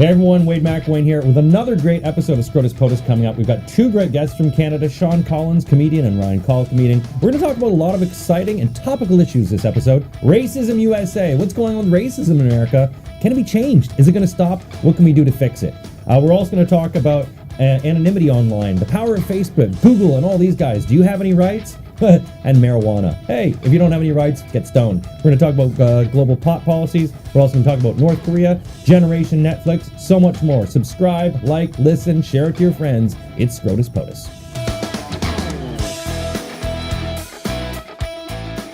Hey everyone, Wade McWayne here with another great episode of Scrotus POTUS coming up. We've got two great guests from Canada, Sean Collins, comedian, and Ryan Cull, comedian. We're going to talk about a lot of exciting and topical issues this episode. Racism USA. What's going on with racism in America? Can it be changed? Is it going to stop? What can we do to fix it? We're also going to talk about anonymity online, the power of Facebook, Google, and all these guys. Do you have any rights? And marijuana. Hey, if you don't have any rights, get stoned. We're going to talk about global pot policies. We're also going to talk about North Korea, Generation Netflix, so much more. Subscribe, like, listen, share it to your friends. It's Scrotus POTUS.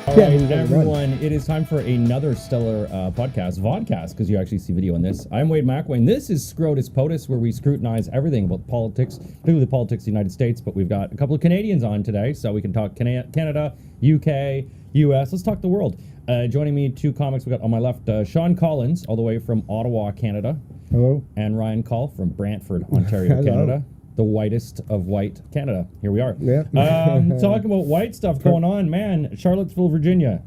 All right, everyone, it is time for another stellar vodcast, because you actually see video on this. I'm Wade McWayne. This is Scrotus POTUS, where we scrutinize everything about politics, particularly the politics of the United States, but we've got a couple of Canadians on today, so we can talk Canada, UK, US. Let's talk the world. Joining me, two comics. We got on my left, Sean Collins, all the way from Ottawa, Canada. Hello. And Ryan Cull from Brantford, Ontario, Canada. The whitest of white Canada. Here we are. Yeah. Talking about white stuff going on, man. Charlottesville, Virginia.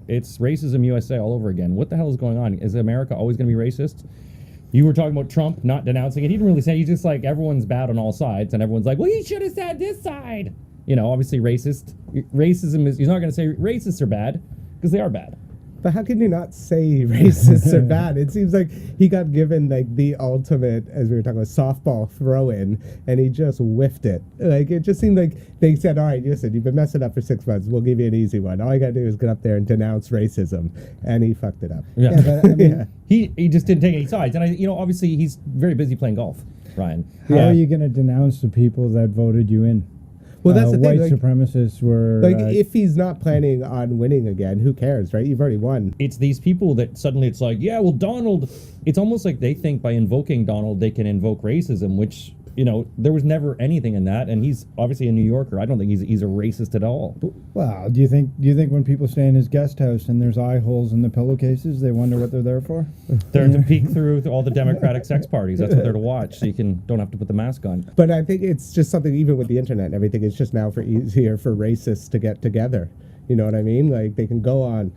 It's racism USA all over again. What the hell is going on? Is America always going to be racist? You were talking about Trump not denouncing it. He didn't really say. He's just like, everyone's bad on all sides, and everyone's like, well, he should have said this side. You know, obviously racism is. He's not going to say racists are bad because they are bad. But how can you not say racists are bad? It seems like he got given like the ultimate, as we were talking about, softball throw-in, and he just whiffed it. Like, it just seemed like they said, all right, listen, you've been messing up for 6 months. We'll give you an easy one. All you got to do is get up there and denounce racism. And he fucked it up. Yeah, but, I mean, he just didn't take any sides. And, obviously he's very busy playing golf, Ryan. How are you going to denounce the people that voted you in? Well, that's the thing. White supremacists were... if he's not planning on winning again, who cares, right? You've already won. It's these people that suddenly it's like, yeah, well, Donald... It's almost like they think by invoking Donald, they can invoke racism, which, there was never anything in that. And he's obviously a New Yorker. I don't think he's a racist at all. Well, do you think when people stay in his guest house and there's eye holes in the pillowcases, they wonder what they're there for? They're to peek through all the Democratic sex parties. That's what they're to watch, so you don't have to put the mask on. But I think it's just something, even with the internet and everything, it's just now easier for racists to get together. You know what I mean? Like, they can go on,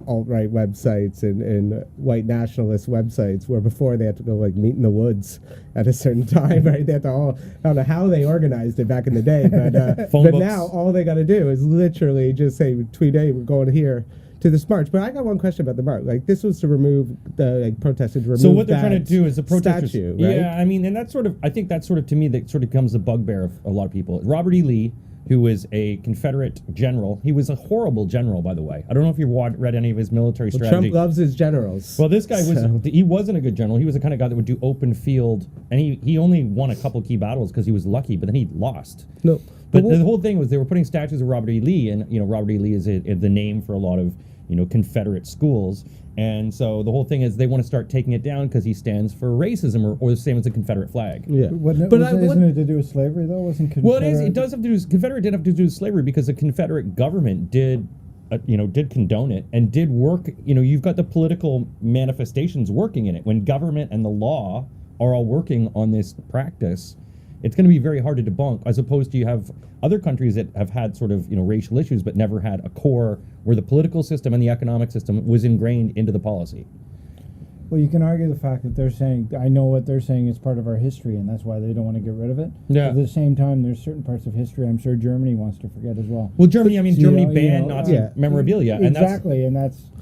alt-right websites and white nationalist websites, where before they had to go, like, meet in the woods at a certain time, right? They had to I don't know how they organized it back in the day, but now all they got to do is literally just say, tweet, hey, we're going here to this march. But I got one question about the march. Like, this was to remove the protesters. So what they're trying to do is a protest statue, right? Yeah, I mean, and I think that's sort of, to me, that sort of becomes the bugbear of a lot of people. Robert E. Lee, who was a Confederate general. He was a horrible general, by the way. I don't know if you've read any of his military strategy. Trump loves his generals. Well, this guy he wasn't a good general. He was the kind of guy that would do open field, and he only won a couple key battles because he was lucky, but then he lost. No. But the whole thing was they were putting statues of Robert E. Lee, and Robert E. Lee is the name for a lot of Confederate schools. And so the whole thing is they want to start taking it down because he stands for racism, or the same as the Confederate flag. Yeah, isn't it to do with slavery though? Wasn't Confederate? Well, it does have to do. Confederate did have to do with slavery because the Confederate government did condone it and did work. You've got the political manifestations working in it. When government and the law are all working on this practice, it's going to be very hard to debunk, as opposed to you have other countries that have had sort of racial issues but never had a core where the political system and the economic system was ingrained into the policy. Well, you can argue the fact that they're saying, I know what they're saying is part of our history, and that's why they don't want to get rid of it. Yeah. At the same time, there's certain parts of history I'm sure Germany wants to forget as well. Well, Germany banned Nazi memorabilia. Exactly,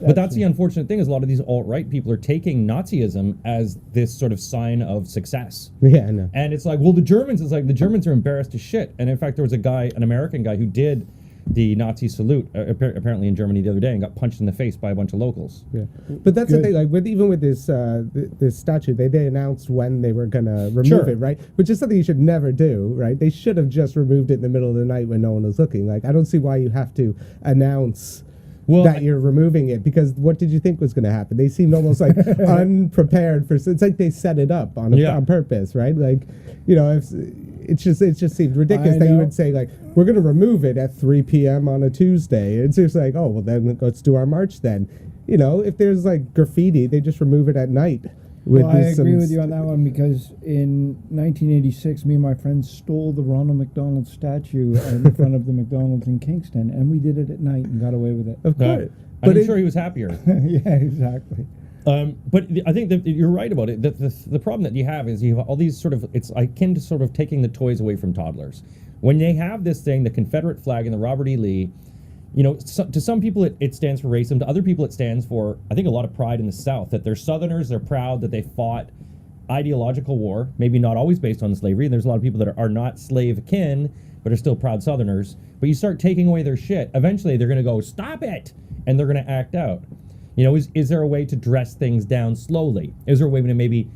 But that's the unfortunate thing, is a lot of these alt-right people are taking Nazism as this sort of sign of success. Yeah, I know. And it's like, well, the Germans are embarrassed as shit. And in fact, there was an American guy who did the Nazi salute apparently in Germany the other day and got punched in the face by a bunch of locals. Yeah, but that's the thing. Like, even with this this statue, they announced when they were gonna remove it, right? Which is something you should never do, right? They should have just removed it in the middle of the night when no one was looking. Like, I don't see why you have to announce that you're removing it, because what did you think was going to happen? They seemed almost like unprepared for. It's like they set it up on purpose, right? Like, it just seems ridiculous that you would say, like, we're going to remove it at 3 p.m. on a Tuesday. It's just like, oh, well, then let's do our march then. If there's like graffiti, they just remove it at night. Well, I agree with you on that one, because in 1986, me and my friends stole the Ronald McDonald statue in front of the McDonald's in Kingston, and we did it at night and got away with it. Of course. I'm sure he was happier. Yeah, exactly. I think that you're right about it. The problem that you have is you have all these sort of, it's akin to sort of taking the toys away from toddlers. When they have this thing, the Confederate flag and the Robert E. Lee, you know, to some people it stands for racism. To other people it stands for, I think, a lot of pride in the South, that they're Southerners, they're proud that they fought ideological war, maybe not always based on slavery. And there's a lot of people that are not slave kin, but are still proud Southerners. But you start taking away their shit, eventually they're going to go, stop it! And they're going to act out. You know, is there a way to dress things down slowly? Is there a way to maybe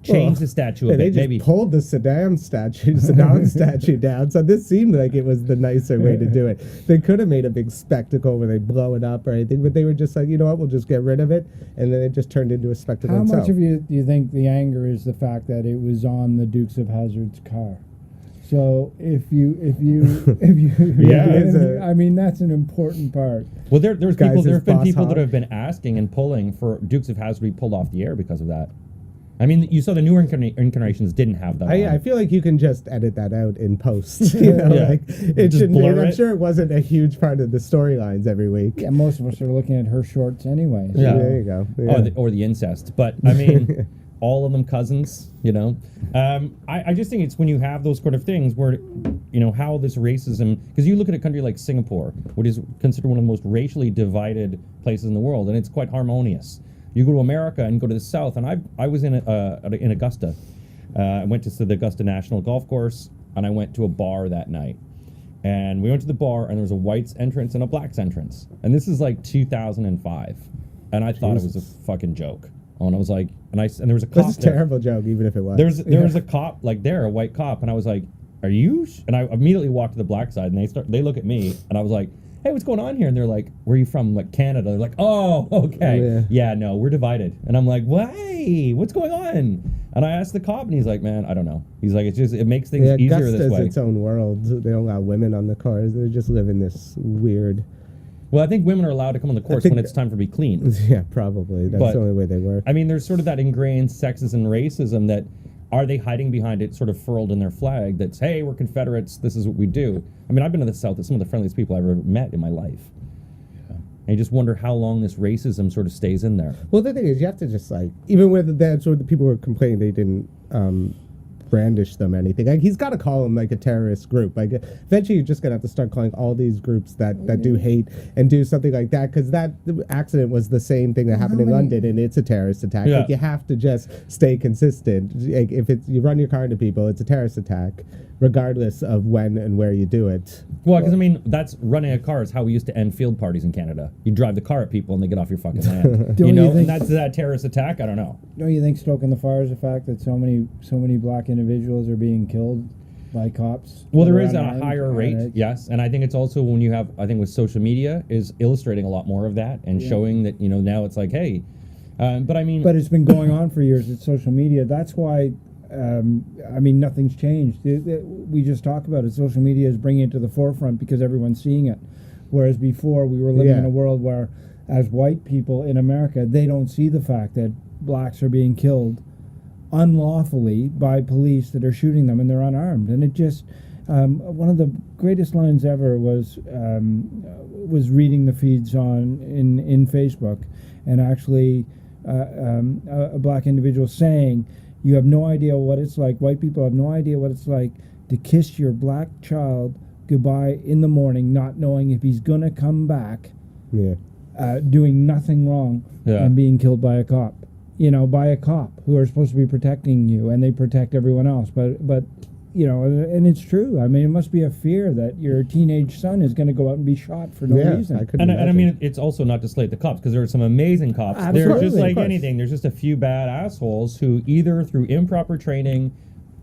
change the statue a bit? They just maybe pulled the Saddam statue down. So this seemed like it was the nicer way to do it. They could have made a big spectacle where they blow it up or anything, but they were just like, you know what, we'll just get rid of it, and then it just turned into a spectacle. How itself. much of do you think the anger is the fact that it was on the Dukes of Hazzard's car? So if you Yeah, I mean, that's an important part. Well, there have been people that hog. have been asking and pulling for Dukes of Hazzard to be pulled off the air because of that. I mean, you saw the newer incarnations didn't have that. I feel like you can just edit that out in post. You know, Yeah. like it Just shouldn't. blur I'm it. sure it wasn't a huge part of the storylines every week. Yeah, most of us are looking at her shorts anyway. So. Yeah. There you go. Yeah. or the incest. But I mean, all of them cousins, you know. I just think it's when you have those sort of things where, you know, how this racism, because you look at a country like Singapore, which is considered one of the most racially divided places in the world, and it's quite harmonious. You go to America and go to the South, and I was in Augusta. I went to the Augusta National Golf Course, and I went to a bar that night. And we went to the bar, and there was a white's entrance and a black's entrance. And this is like 2005. And I thought it was a fucking joke. And I was like, and there was a cop. That's a there. terrible joke, even if it was. There was a cop like there, a white cop, and I was like, "Are you?" And I immediately walked to the black side, and they look at me, and I was like, "Hey, what's going on here?" And they're like, "Where are you from?" I'm like, Canada. They're like, "Oh, okay, yeah, no, we're divided." And I'm like, "Why? What's going on?" And I asked the cop, and he's like, "Man, I don't know." He's like, it makes things easier Augusta's this way. its own world. They don't allow women on the cars. They just live in this weird. Well, I think women are allowed to come on the course when it's time for be clean. Yeah, probably. That's the only way they work. I mean, there's sort of that ingrained sexism and racism that, are they hiding behind it, sort of furled in their flag, that's, hey, we're Confederates, this is what we do. I mean, I've been to the South, it's some of the friendliest people I've ever met in my life. Yeah. And you just wonder how long this racism sort of stays in there. Well, the thing is, you have to just, like, even with that, sort of the people who are complaining they didn't brandish them anything. Like, he's got to call them like a terrorist group. Like, eventually you're just gonna have to start calling all these groups that do hate and do something like that, because that accident was the same thing that happened in London, and it's a terrorist attack. Yeah. Like, you have to just stay consistent. Like, if you run your car into people, it's a terrorist attack, regardless of when and where you do it. Well, because I mean, that's running a car is how we used to end field parties in Canada. You drive the car at people and they get off your fucking land. Don't you know, you think- and that's that terrorist attack. I don't know. Don't you think stoking the fire is the fact that so many black individuals are being killed by cops? Well, there that are is a unarmed? higher rate, yes, and I think it's also when you have, I think with social media is illustrating a lot more of that and showing that, you know, now it's like, hey, but I mean, But it's been going on for years. It's social media. That's why. I mean, nothing's changed. We just talk about it. Social media is bringing it to the forefront because everyone's seeing it. Whereas before, we were living in a world where, as white people in America, they don't see the fact that blacks are being killed unlawfully by police that are shooting them and they're unarmed. And it just, one of the greatest lines ever was reading the feeds in Facebook, and actually a black individual saying, "You have no idea what it's like. White people have no idea what it's like to kiss your black child goodbye in the morning, not knowing if he's gonna come back, doing nothing wrong, and being killed by a cop. You know, by a cop who are supposed to be protecting you, and they protect everyone else. But you know, and it's true. I mean, it must be a fear that your teenage son is going to go out and be shot for no reason. And I mean, it's also not to slate the cops, because there are some amazing cops. Absolutely. They're just like anything. There's just a few bad assholes who either through improper training,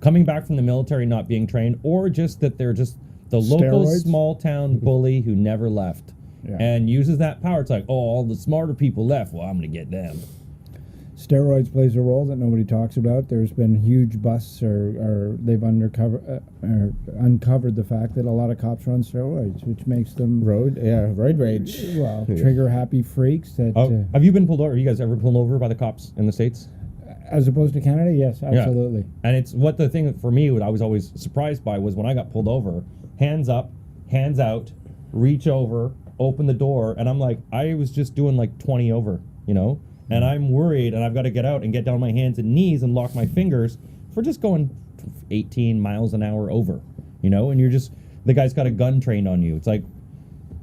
coming back from the military not being trained, or just that they're just the local small town bully who never left and uses that power. It's like, oh, all the smarter people left. Well, I'm going to get them. Steroids plays a role that nobody talks about. There's been huge busts, or they've uncovered the fact that a lot of cops are on steroids, which makes them road rage. Well, trigger happy freaks. That have you been pulled over? Have you guys ever pulled over by the cops in the States? As opposed to Canada, yes, absolutely. And it's what the thing for me, what I was always surprised by was when I got pulled over, hands up, hands out, reach over, open the door, and I'm like, I was just doing like 20 over, you know. and I'm worried, and I've got to get out and get down on my hands and knees and lock my fingers for just going 18 miles an hour over, you know, and the guy's got a gun trained on you. It's like,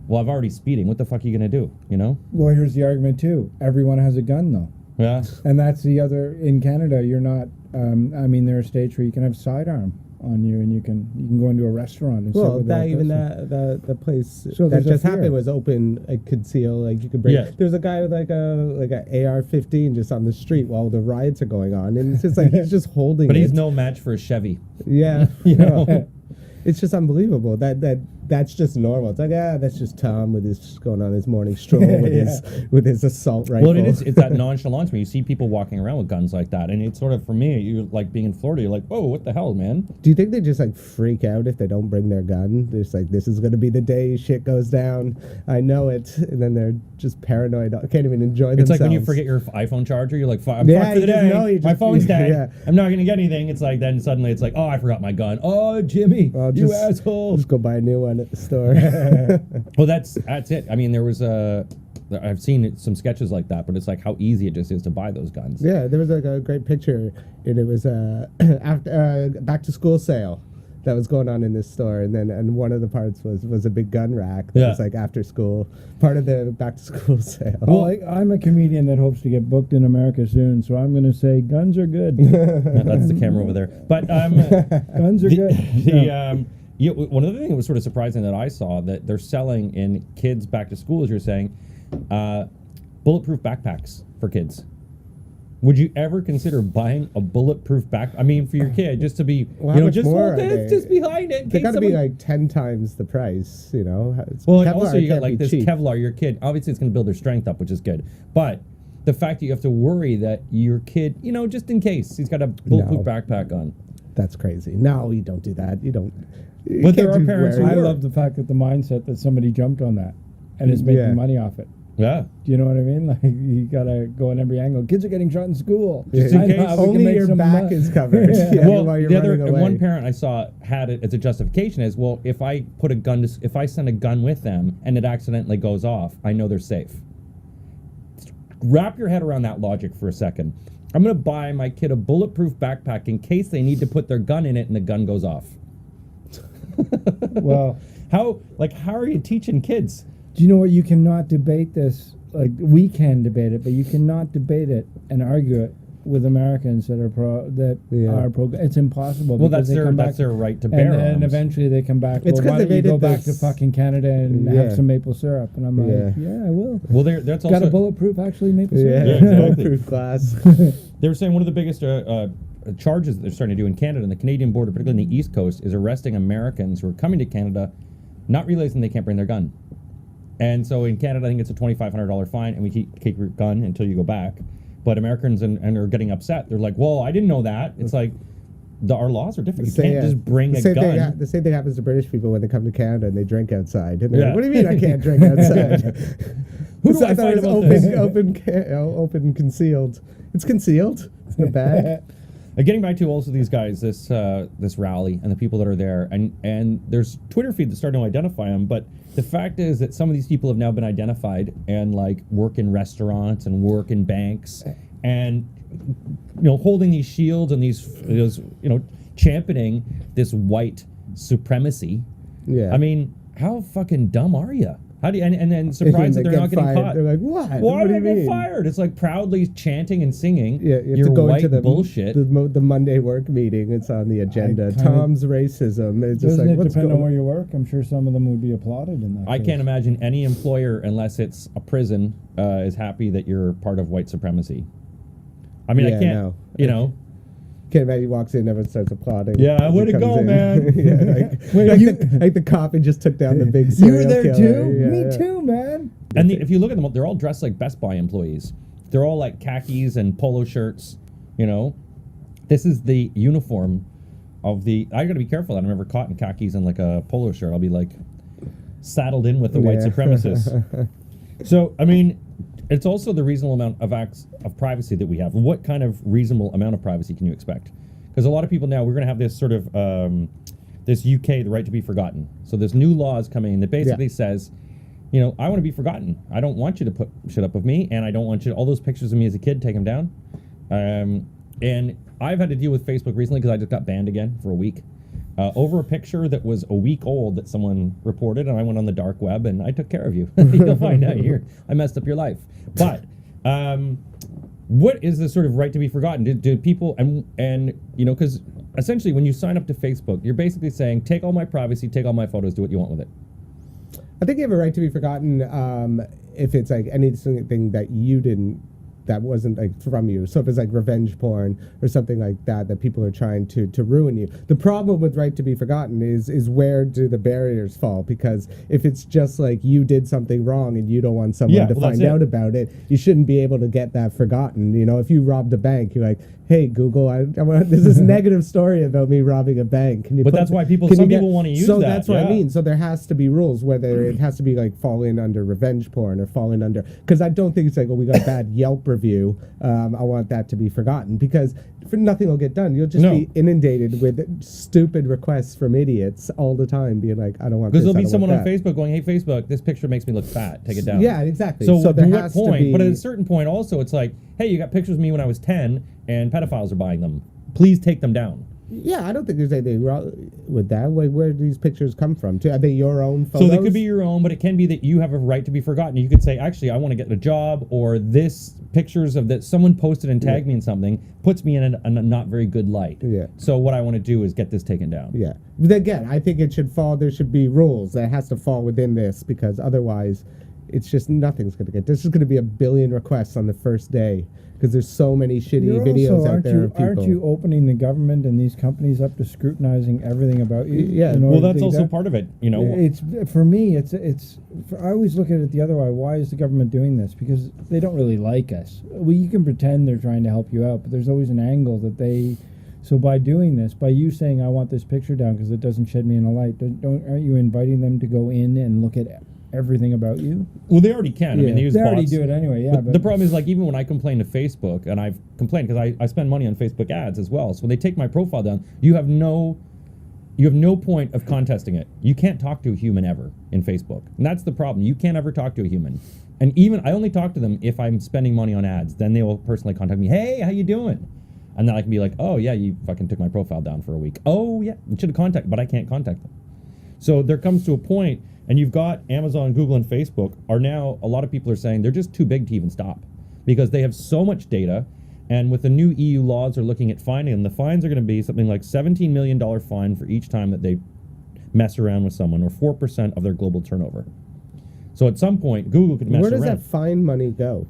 well, I've already speeding. What the fuck are you going to do, you know? Well, here's the argument, too. Everyone has a gun, though. Yeah. And that's the other, in Canada, you're not, I mean, there are states where you can have sidearm on you, and you can go into a restaurant and sit with the place so that just happened was open, conceal, like you could bring. Yeah. There's a guy with like a AR-15 just on the street while the riots are going on, and it's just like he's just holding. But it. he's no match for a Chevy. Yeah, You know? It's just unbelievable that's just normal. It's like, that's just Tom with his going on his morning stroll with his assault rifle. Well, it's that nonchalance when you see people walking around with guns like that, and it's sort of, for me, you like being in Florida, you're like, whoa, what the hell, man? Do you think they just like freak out if they don't bring their gun? They're just like, this is going to be the day shit goes down. I know it, and then they're just paranoid. Can't even enjoy themselves. It's like when you forget your iPhone charger, you're like, I'm fucked for the day. My phone's dead. Yeah. I'm not going to get anything. It's like, then suddenly it's like, oh, I forgot my gun. Oh, Jimmy, you asshole. Just go buy a new one at the store. Well, that's it. I mean, there was I've seen some sketches like that, but it's like how easy it just is to buy those guns. Yeah, there was like a great picture, and it was after back to school sale that was going on in this store, and one of the parts was a big gun rack that was like after school, part of the back to school sale. Well, I'm a comedian that hopes to get booked in America soon, so I'm going to say guns are good. That's the camera over there. But guns are good. One of the things that was sort of surprising that I saw that they're selling in kids' back to school, as you're saying, bulletproof backpacks for kids. Would you ever consider buying a bulletproof backpack? I mean, for your kid, just to be, just hold this, just behind it. They got to be like 10 times the price, you know. Well, Kevlar, also you got like this cheap. Kevlar. Your kid, obviously, it's going to build their strength up, which is good. But the fact that you have to worry that your kid, just in case he's got a bulletproof backpack on. That's crazy. No, you don't do that. You don't. But there are parents. I love the fact that the mindset that somebody jumped on that and is making money off it. Yeah. Do you know what I mean? Like, you gotta go on every angle. Kids are getting shot in school. Just in case. Only your back is covered. Well, the other one parent I saw had it as a justification is, well, if I send a gun with them and it accidentally goes off, I know they're safe. Wrap your head around that logic for a second. I'm going to buy my kid a bulletproof backpack in case they need to put their gun in it and the gun goes off. Well, how are you teaching kids? Do you know what? You cannot debate this. Like, we can debate it, but you cannot debate it and argue it with Americans that are pro. It's impossible. Well, that's their right to bear arms. And eventually they come back. It's why don't you go back to fucking Canada and have some maple syrup? And I'm like, I will. Well, that's also got a bulletproof maple syrup. Yeah, exactly. Bulletproof glass. They were saying one of the biggest charges that they're starting to do in Canada and the Canadian border, particularly in the East Coast, is arresting Americans who are coming to Canada, not realizing they can't bring their gun. And so in Canada, I think it's a $2,500 fine, and we keep your gun until you go back. But Americans and are getting upset. They're like, "Whoa, I didn't know that." It's like our laws are different. You can't just bring a gun. The same thing happens to British people when they come to Canada and they drink outside. And like, what do you mean I can't drink outside? Who do I find about this? Open concealed. It's concealed. It's not bad. Getting back to also these guys, this rally and the people that are there, and there's Twitter feed that's starting to identify them, but the fact is that some of these people have now been identified and like work in restaurants and work in banks and holding these shields and these championing this white supremacy. Yeah. I mean, how fucking dumb are you? How do you, and then surprised that they're not getting caught. They're like, what? Why do they get fired? It's like proudly chanting and singing you have your to go white into bullshit. The Monday work meeting. It's on the agenda. Tom's racism. It's just like, what's depend on where you work? I'm sure some of them would be applauded in that. I can't imagine any employer, unless it's a prison, is happy that you're part of white supremacy. I mean, I can't. Can't imagine he walks in, everyone starts applauding. Yeah, way to go, man. like the cop just took down the big serial You were there killer. too? Yeah, Me too, man. And if you look at them, they're all dressed like Best Buy employees. They're all like khakis and polo shirts, This is the uniform of the... I gotta be careful that I'm ever caught in khakis and like a polo shirt. I'll be like saddled in with the white supremacists. So, I mean... It's also the reasonable amount of acts of privacy that we have. What kind of reasonable amount of privacy can you expect? Because a lot of people now, we're going to have this sort of, this UK, the right to be forgotten. So there's new laws coming in that basically says, you know, I want to be forgotten. I don't want you to put shit up of me, and I don't want you to, all those pictures of me as a kid, take them down. And I've had to deal with Facebook recently because I just got banned again for a week over a picture that was a week old that someone reported, and I went on the dark web and I took care of you. You'll find out here. I messed up your life. But what is the sort of right to be forgotten? Do people, and you know, because essentially when you sign up to Facebook, you're basically saying, take all my privacy, take all my photos, do what you want with it. I think you have a right to be forgotten if it's like anything that you didn't, that wasn't like from you. So if it's like revenge porn or something like that, that people are trying to ruin you. The problem with right to be forgotten is where do the barriers fall? Because if it's just like you did something wrong and you don't want someone to find out about it, you shouldn't be able to get that forgotten. You know, if you robbed a bank, you're like, hey, Google, there's this negative story about me robbing a bank. Can you? But that's why some people want to use that. So that's what I mean. So there has to be rules, whether it has to be like falling under revenge porn or falling under, because I don't think it's like, oh, we got a bad Yelp review. I want that to be forgotten, because nothing will get done. You'll just be inundated with stupid requests from idiots all the time, being like, I don't want this. Because there'll be someone on Facebook going, hey, Facebook, this picture makes me look fat. Take it down. Yeah, exactly. So at what point? But at a certain point also, it's like, hey, you got pictures of me when I was 10 and pedophiles are buying them. Please take them down. Yeah, I don't think there's anything wrong with that. Where do these pictures come from? Are they your own photos? So they could be your own, but it can be that you have a right to be forgotten. You could say, actually, I want to get a job, or this pictures of that someone posted and tagged me in something puts me in a not very good light. Yeah. So what I want to do is get this taken down. Yeah. But again, I think it should fall. There should be rules that has to fall within this, because otherwise, it's just nothing's going to get. This is going to be 1 billion requests on the first day, because there's so many shitty videos out there of people. Aren't you opening the government and these companies up to scrutinizing everything about you? Yeah. Well, that's also part of it. You know, it's for me. I always look at it the other way. Why is the government doing this? Because they don't really like us. You can pretend they're trying to help you out, but there's always an angle that they. So by doing this, by you saying I want this picture down because it doesn't shed me in a light, aren't you inviting them to go in and look at everything about you? Well, they already can. Yeah. I mean, they already do it anyway. Yeah. But the problem is, like, even when I complain to Facebook, and I've complained because I spend money on Facebook ads as well. So when they take my profile down, you have no point of contesting it. You can't talk to a human ever in Facebook, and that's the problem. You can't ever talk to a human. And even I only talk to them if I'm spending money on ads. Then they will personally contact me. Hey, how you doing? And then I can be like, oh yeah, you fucking took my profile down for a week. Oh yeah, you should have contacted, but I can't contact them. So there comes to a point. And you've got Amazon, Google, and Facebook are now, a lot of people are saying they're just too big to even stop, because they have so much data. And with the new EU laws, they're looking at fining them. The fines are going to be something like $17 million fine for each time that they mess around with someone, or 4% of their global turnover. So at some point, Google could mess around. Where does that fine money go?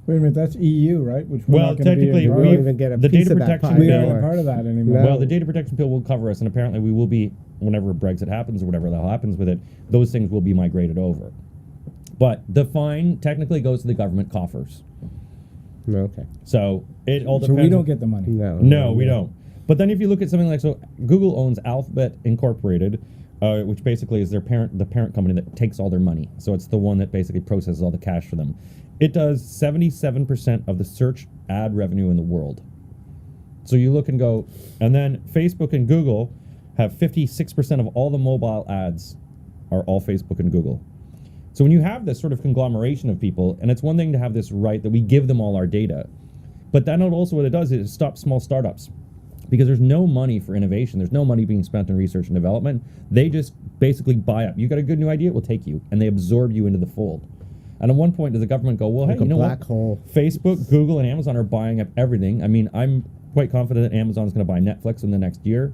Wait a minute, that's EU, right? Which well, technically, we don't even get a the piece data of that protection pie. We don't bill. have part of that anymore. Well, the data protection bill will cover us, and apparently we will be, whenever Brexit happens or whatever the hell happens with it, those things will be migrated over. But the fine technically goes to the government coffers. Okay. So it all depends. So we don't get the money. No, we don't. But then if you look at something like, so Google owns Alphabet Incorporated, which basically is the parent company that takes all their money. So it's the one that basically processes all the cash for them. It does 77% of the search ad revenue in the world. So you look and go, and then Facebook and Google have 56% of all the mobile ads are all Facebook and Google. So when you have this sort of conglomeration of people, and it's one thing to have this right that we give them all our data, but then also what it does is stop small startups, because there's no money for innovation. There's no money being spent on research and development. They just basically buy up. You got a good new idea, we'll take you, and they absorb you into the fold. And at one point, does the government go, well, like hey, you know black what? Hole. Facebook, Google, and Amazon are buying up everything. I mean, I'm quite confident that Amazon's going to buy Netflix in the next year.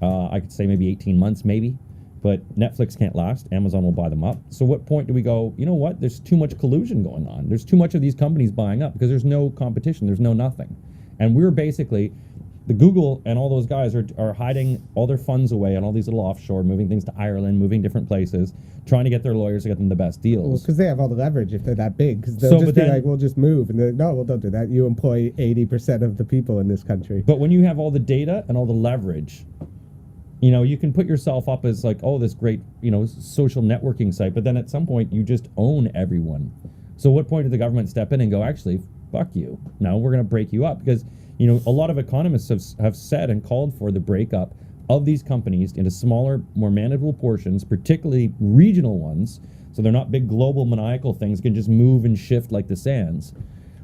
I could say maybe 18 months, maybe. But Netflix can't last. Amazon will buy them up. So what point do we go, you know what? There's too much collusion going on. There's too much of these companies buying up, because there's no competition. There's no nothing. And we're basically... The Google and all those guys are hiding all their funds away on all these little offshore, moving things to Ireland, moving different places, trying to get their lawyers to get them the best deals. Because they have all the leverage if they're that big. Because they'll just be like, we'll just move. And they're like, no, well, don't do that. You employ 80% of the people in this country. But when you have all the data and all the leverage, you know, you can put yourself up as like, oh, this great, you know, social networking site. But then at some point, you just own everyone. So what point did the government step in and go, actually, fuck you. No, we're going to break you up? Because... You know, a lot of economists have said and called for the breakup of these companies into smaller, more manageable portions, particularly regional ones, So they're not big global maniacal things, can just move and shift like the sands.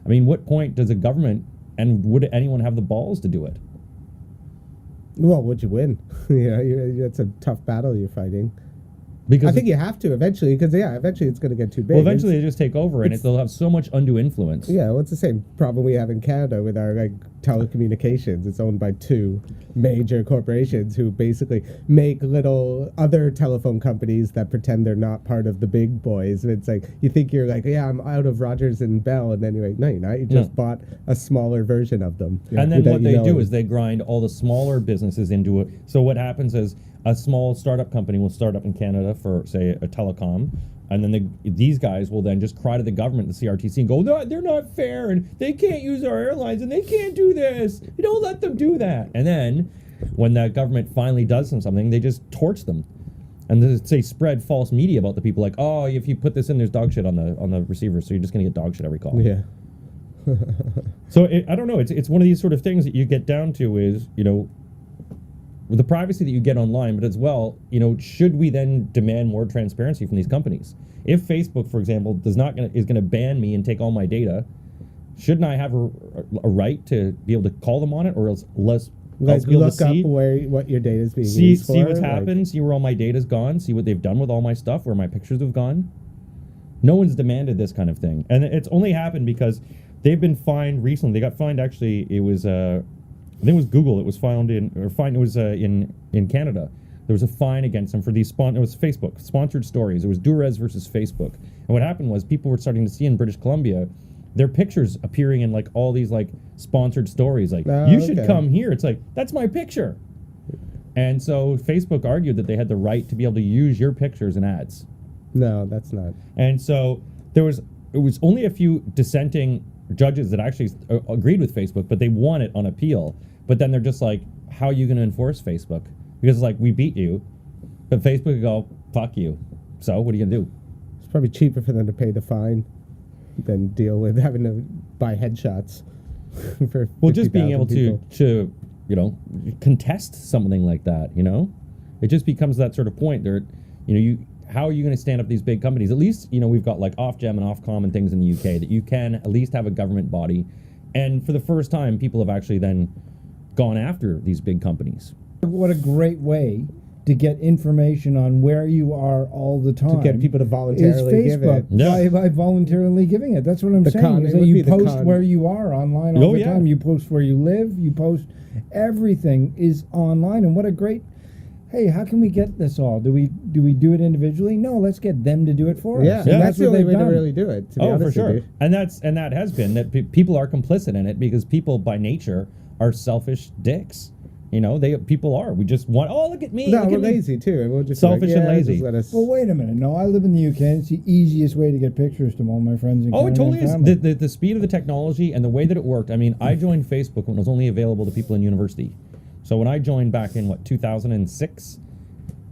I mean, what point does a government, and would anyone have the balls to do it? Well, would you win? It's a tough battle you're fighting. Because I think you have to eventually, because eventually it's going to get too big. Well, eventually they just take over, and they'll have so much undue influence. Yeah, well, it's the same problem we have in Canada with our telecommunications. It's owned by two major corporations who basically make little other telephone companies that pretend they're not part of the big boys. It's like you think you're like, yeah, I'm out of Rogers and Bell, and then you're like, no, you're not. You just bought a smaller version of them. And then what they do is they grind all the smaller businesses into it. So what happens is a small startup company will start up in Canada for, say, a telecom, and then these guys will then just cry to the government, the CRTC, and go, no, they're not fair, and they can't use our airlines, and they can't do this. You don't let them do that. And then when the government finally does something, they just torch them. And they spread false media about the people, like, oh, if you put this in, there's dog shit on the receiver, so you're just going to get dog shit every call. Yeah. So I don't know. It's one of these sort of things that you get down to is, with the privacy that you get online, but as well, should we then demand more transparency from these companies? If Facebook, for example, is going to ban me and take all my data, shouldn't I have a right to be able to call them on it, or else less? Like look up what your data is being used for. See what's happened. See where all my data's gone. See what they've done with all my stuff. Where my pictures have gone. No one's demanded this kind of thing, and it's only happened because they've been fined recently. They got fined. Actually, it was I think it was Google. It was found in Canada. There was a fine against them for these it was Facebook sponsored stories. It was Durez versus Facebook. And what happened was people were starting to see in British Columbia their pictures appearing in all these sponsored stories. You should come here. It's like, that's my picture. And so Facebook argued that they had the right to be able to use your pictures in ads. No, that's not. And so it was only a few dissenting judges that actually agreed with Facebook, but they won it on appeal. But then they're just like, how are you going to enforce Facebook? Because we beat you, but Facebook would go, fuck you. So what are you going to do? It's probably cheaper for them to pay the fine than deal with having to buy headshots for just being able to contest something like that. It just becomes that sort of point there. How are you going to stand up these big companies? At least, we've got Ofgem and Ofcom and things in the UK that you can at least have a government body. And for the first time, people have actually then gone after these big companies. What a great way to get information on where you are all the time. To get people to voluntarily give it. Yeah. By voluntarily giving it. That's what I'm saying. Is that you post where you are online all the time. You post where you live. You post everything is online. And what a great... Hey, how can we get this all? Do we do it individually? No, let's get them to do it for us. Yeah, that's the only way to really do it. To be honest for sure. with you. And that has been that people are complicit in it because people by nature are selfish dicks. People are. We just want. Oh, look at me. No, we're lazy too, and we'll just selfish and lazy. Well, wait a minute. No, I live in the UK. And it's the easiest way to get pictures to all my friends in Canada. It totally is. The speed of the technology and the way that it worked. I mean, I joined Facebook when it was only available to people in university. So when I joined back in 2006,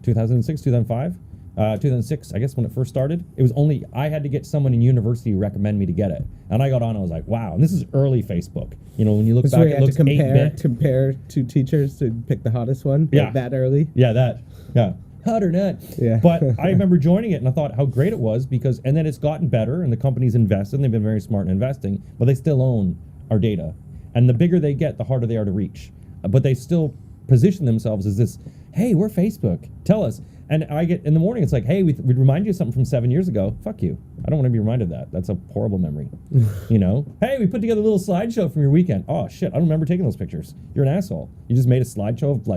2005, 2006, I guess when it first started, it was only, I had to get someone in university to recommend me to get it. And I got on, I was like, wow. And this is early Facebook. When you look back, it looks 8-bit. Compare two teachers to pick the hottest one. Yeah. That early. Yeah, hot or not. Yeah. But I remember joining it and I thought how great it was and then it's gotten better and the companies invested and they've been very smart in investing, but they still own our data. And the bigger they get, the harder they are to reach. But they still position themselves as this, hey, we're Facebook. Tell us. And I get in the morning, it's like, hey, we'd remind you of something from 7 years ago. Fuck you. I don't want to be reminded of that. That's a horrible memory. Hey, we put together a little slideshow from your weekend. Oh, shit. I don't remember taking those pictures. You're an asshole. You just made a slideshow of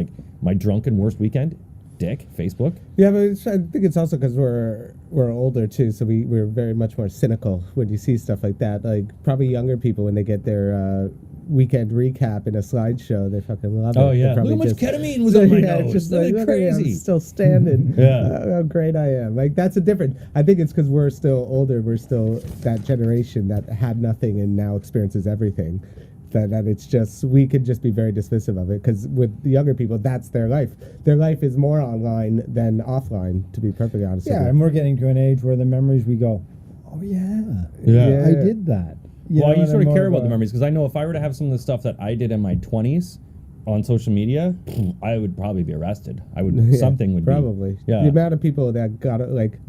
my drunken worst weekend. Dick. Facebook. Yeah, but I think it's also because we're older too, so we're very much more cynical when you see stuff like that. Probably younger people, when they get their weekend recap in a slideshow, they fucking love it. Oh yeah, look how much ketamine was on my nose. Just crazy. I'm still standing. Yeah, how great I am. That's a different. I think it's because we're still older. We're still that generation that had nothing and now experiences everything. That it's just, we could just be very dismissive of it, because with the younger people, that's their life. Their life is more online than offline, to be perfectly honest with you. Yeah, and we're getting to an age where the memories we go, oh yeah, I did that. You sort of care about the memories, because I know if I were to have some of the stuff that I did in my 20s, on social media, I would probably be arrested. I would something would probably. Be, yeah. The amount of people that got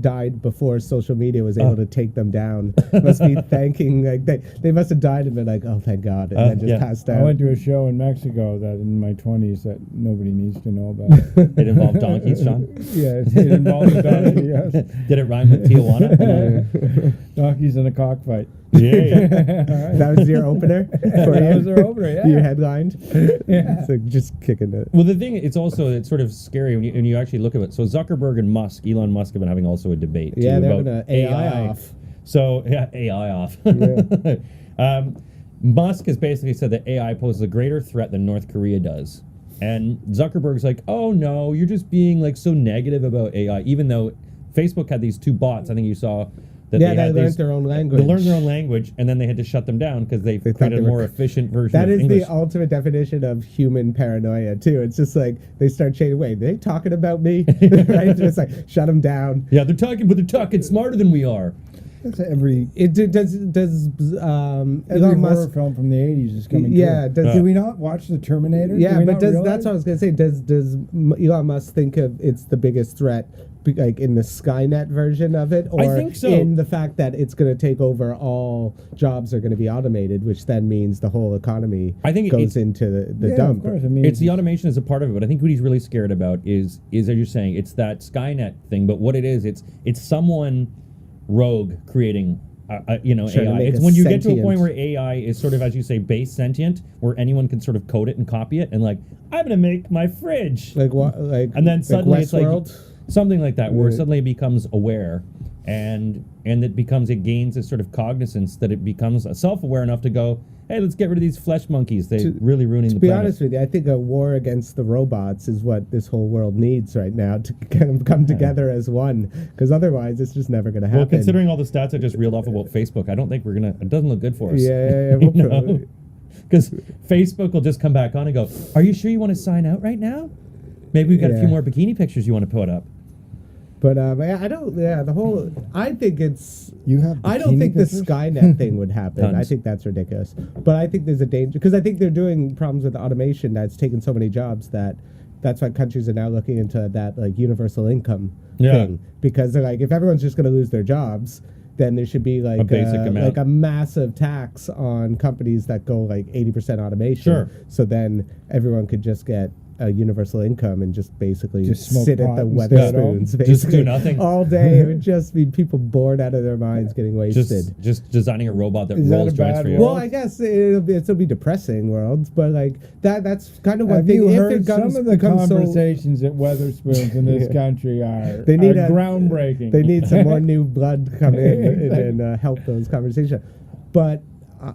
died before social media was able to take them down must be thanking they must have died and been like, oh thank God, and then just passed out. I went to a show in Mexico that in my 20s that nobody needs to know about. It involved donkeys, Sean? Yeah, it involved a donkey, yes. Did it rhyme with Tijuana? Donkeys in a cockfight. Yeah. That was your opener for That you? was our opener, yeah. You headlined? Yeah. So just kicking it. Well, the thing, it's sort of scary when you actually look at it. So Zuckerberg and Elon Musk have been having also a debate too, Yeah, they're about having AI off. So, yeah, AI off. Yeah. Musk has basically said that AI poses a greater threat than North Korea does. And Zuckerberg's like, oh no, you're just being like so negative about AI, even though Facebook had these 2 bots, I think you saw, that they learned their own language. They learned their own language, and then they had to shut them down because they created a more efficient version That of is English. the ultimate definition of human paranoia, too. It's just like they start changing. Wait, they talking about me? Right? Just like shut them down. Yeah, they're talking smarter than we are. That's every Does horror Musk film from the 80s is coming Yeah, true. Do we not watch The Terminator? Yeah, but that's what I was gonna say. Does Elon Musk think of it's the biggest threat, like in the Skynet version of it, or I think so. in the fact that it's going to take over, all jobs are going to be automated, which then means the whole economy goes into the dump. Of course. I mean, It's the automation as a part of it, but I think what he's really scared about is as you're saying, it's that Skynet thing. But what it is, it's someone rogue creating, AI. It's when you get to a point where AI is sort of, as you say, base sentient, where anyone can sort of code it and copy it, and like, I'm gonna make my fridge, Like what? Like and then suddenly it's like Westworld? something like that, where it suddenly becomes aware, and it gains a sort of cognizance that it becomes self-aware enough to go, hey, let's get rid of these flesh monkeys. They're really ruining the planet. To be honest with you, I think a war against the robots is what this whole world needs right now to come together as one, because otherwise it's just never going to happen. Well, considering all the stats I just reeled off about Facebook, I don't think it doesn't look good for us. Yeah. Because Facebook will just come back on and go, are you sure you want to sign out right now? Maybe we've got a few more bikini pictures you want to put up. But I don't. Yeah, the whole. I think it's. I don't bikini think pictures? the Skynet thing would happen. I Tons. think that's ridiculous. But I think there's a danger, because I think they're doing problems with automation that's taken so many jobs that's why countries are now looking into that like universal income thing, because they're like, if everyone's just going to lose their jobs, then there should be like a basic amount, like a massive tax on companies that go like 80% automation. Sure. So then everyone could just get a universal income and just basically Just sit smoke at the pot Weatherspoons, basically. Just do nothing. All day. It would just be people bored out of their minds getting wasted. Just designing a robot that Is that rolls a joints bad for you. Well, I guess it'll be depressing worlds, but like that's kind of one Have thing. you If heard it comes, some of the becomes so, conversations at Weatherspoons in this country are groundbreaking. They need some more new blood to come in and help those conversations. But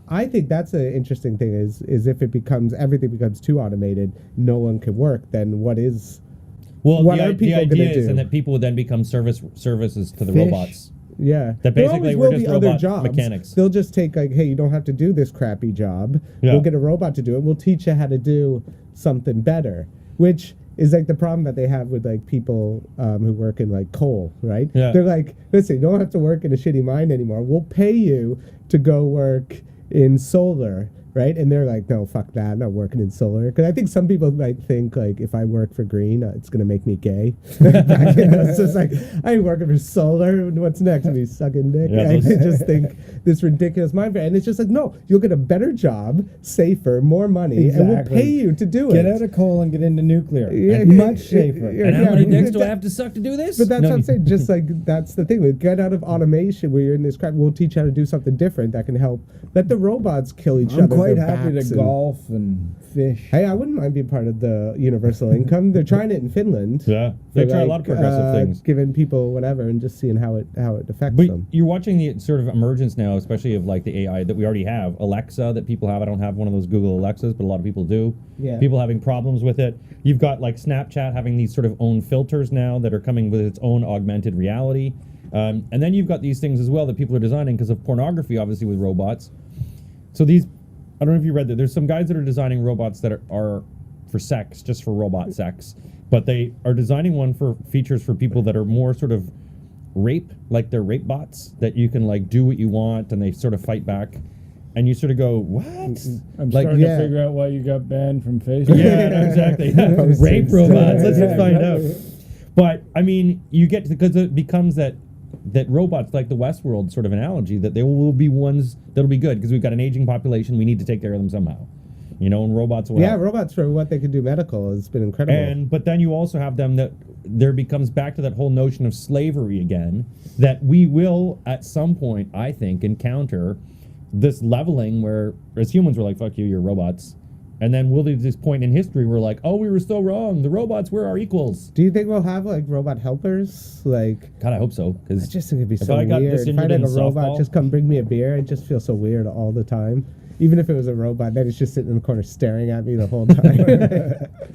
I think that's an interesting thing is if everything becomes too automated, no one can work, then what are people going the idea to is do? that people would then become services to the Fish. robots. Yeah. That There basically always we're will just be other robot jobs. mechanics. They'll just take like, hey, you don't have to do this crappy job. Yeah. We'll get a robot to do it. We'll teach you how to do something better, which is like the problem that they have with like people who work in like coal, right? Yeah. They're like, listen, you don't have to work in a shitty mine anymore. We'll pay you to go work in solar, right? And they're like, no, fuck that, I'm not working in solar. Because I think some people might think like, if I work for green, it's going to make me gay. It's just like, I ain't working for solar. What's next? Me sucking dick. Yeah, I just think this ridiculous mind frame. And it's just like, no, you'll get a better job, safer, more money, and we'll pay you to do Get it. out of coal and get into nuclear. Yeah, Much safer. yeah, And how many dicks do I that- have to suck to do this? But that's No, what I'm saying. Just like that's the thing. Like, get out of automation where you're in this crap. We'll teach you how to do something different that can help. Let the robots kill each I'm other. quite their happy backs to and- golf and fish. Hey, I wouldn't mind being part of the universal income. They're trying it in Finland. Yeah, they For, try a lot of progressive things. Giving people whatever and just seeing how it affects But them. you're watching the sort of emergence now, especially of like the AI that we already have. Alexa that people have. I don't have one of those Google Alexas, but a lot of people do. Yeah. People having problems with it. You've got like Snapchat having these sort of own filters now that are coming with its own augmented reality. And then you've got these things as well that people are designing because of pornography, obviously, with robots. So these, I don't know if you read that. There's some guys that are designing robots that are for sex, just for robot sex. But they are designing one for features for people that are more sort of rape, like they're rape bots that you can like do what you want and they sort of fight back. and you sort of go, what? I'm Like, starting yeah. to figure out why you got banned from Facebook. Yeah, no, exactly. Rape robots. Let's just find out. But I mean, you get because it becomes that robots, like the Westworld sort of analogy, that they will be ones that'll be good because we've got an aging population. We need to take care of them somehow. You know, and robots will help. robots for what they can do medical has been incredible. But then you also have them that there becomes back to that whole notion of slavery again, that we will at some point, I think, encounter this leveling where as humans we're like, fuck you, you're robots. And then we'll be at this point in history where like, oh, we were so wrong. The robots were our equals. Do you think we'll have like robot helpers? Like, God, I hope so. I just think it'd be if so I got weird. If I disinterested had in a robot softball- just come bring me a beer, it just feels so weird all the time. Even if it was a robot, then it's just sitting in the corner staring at me the whole time.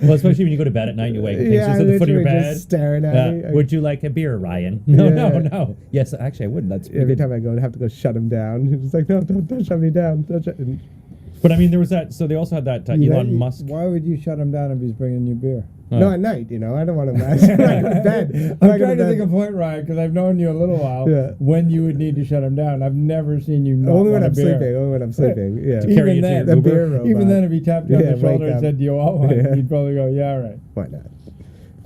Well, especially when you go to bed at night and you wake up, Yeah, just at the foot of your literally bed. just staring at me. Would you like a beer, Ryan? No, Yeah. no. Yes, actually, I would. That's pretty Every good. time I go, I have to go shut him down. He's like, no, don't shut me down. Don't shut. And But I mean, there was that. So they also had that Elon Musk. Why would you shut him down if he's bringing you beer? No, at night, you know, I don't want to mess in bed. I'm trying to think of a point, Ryan, because I've known you a little while. Yeah. When you would need to shut him down, I've never seen you not Only when want a I'm beer. sleeping. Only when I'm sleeping. Yeah. To carry you Even to then, your The beer Uber. robot. even then, if he tapped you on Yeah, the shoulder wake and up. said, "Do you want one?" Yeah. you'd probably go, "Yeah, right." Why not?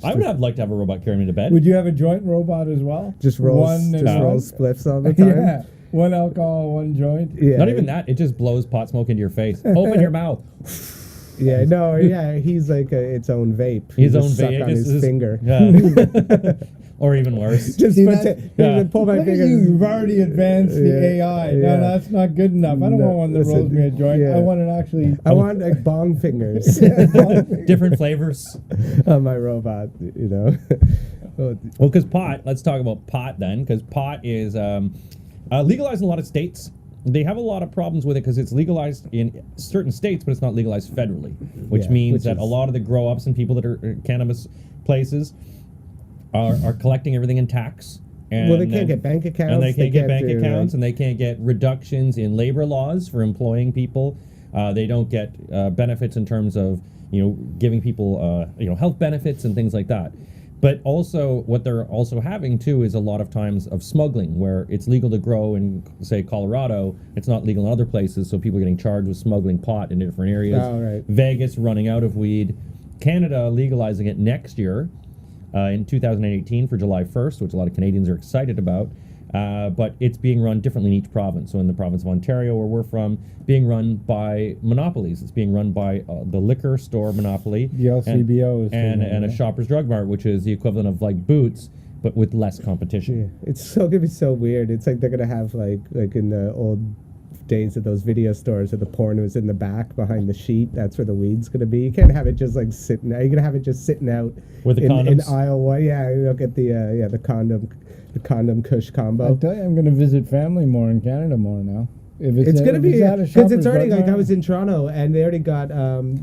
I would like to have a robot carry me to bed. Would you have a joint robot as well? Just rolls, one just and rolls one? spliffs all the time. Yeah, one alcohol, one joint. Yeah. Not even that. It just blows pot smoke into your face. Open your mouth. Yeah, no, yeah, he's like its own vape. His You own just suck vape. on his finger. Yeah. Or even worse. Just See, put that's- yeah. pull my Look at finger. you, you've already advanced the Yeah, AI. yeah. No, that's not good enough. I don't No, want one that listen, rolls me a joint. yeah. I want it actually. I want like bong fingers Different flavors. on my robot, you know. Well, because pot, let's talk about pot then, because pot is legalized in a lot of states. They have a lot of problems with it because it's legalized in certain states, but it's not legalized federally, which Yeah, means which that is- a lot of the grow-ups and people that are cannabis places are collecting everything in tax. And Well, they can't get bank accounts. And they can't get bank do, accounts, like- and they can't get reductions in labor laws for employing people. They don't get benefits in terms of giving people health benefits and things like that. But also, what they're also having too is a lot of times of smuggling, where it's legal to grow in, say, Colorado. It's not legal in other places, so people are getting charged with smuggling pot in different areas. Oh, right. Vegas running out of weed. Canada legalizing it next year. In 2018 for July 1st, which a lot of Canadians are excited about. But it's being run differently in each province. So in the province of Ontario, where we're from, being run by monopolies. It's being run by the liquor store monopoly. The LCBO and is a Shoppers Drug Mart, which is the equivalent of like Boots, but with less competition. Yeah, it's so gonna be so weird. It's like they're gonna have like in the old days of those video stores where the porn was in the back behind the sheet. That's where the weed's gonna be. You can't have it just like sitting. You're gonna have it just sitting out With the in condoms? aisle one. Yeah, you'll get the condom Kush combo. I'll tell you, I'm going to visit family more in Canada more now. If It's gonna be at a because Shoppers it's already Drug like I Mart. was in Toronto and they already got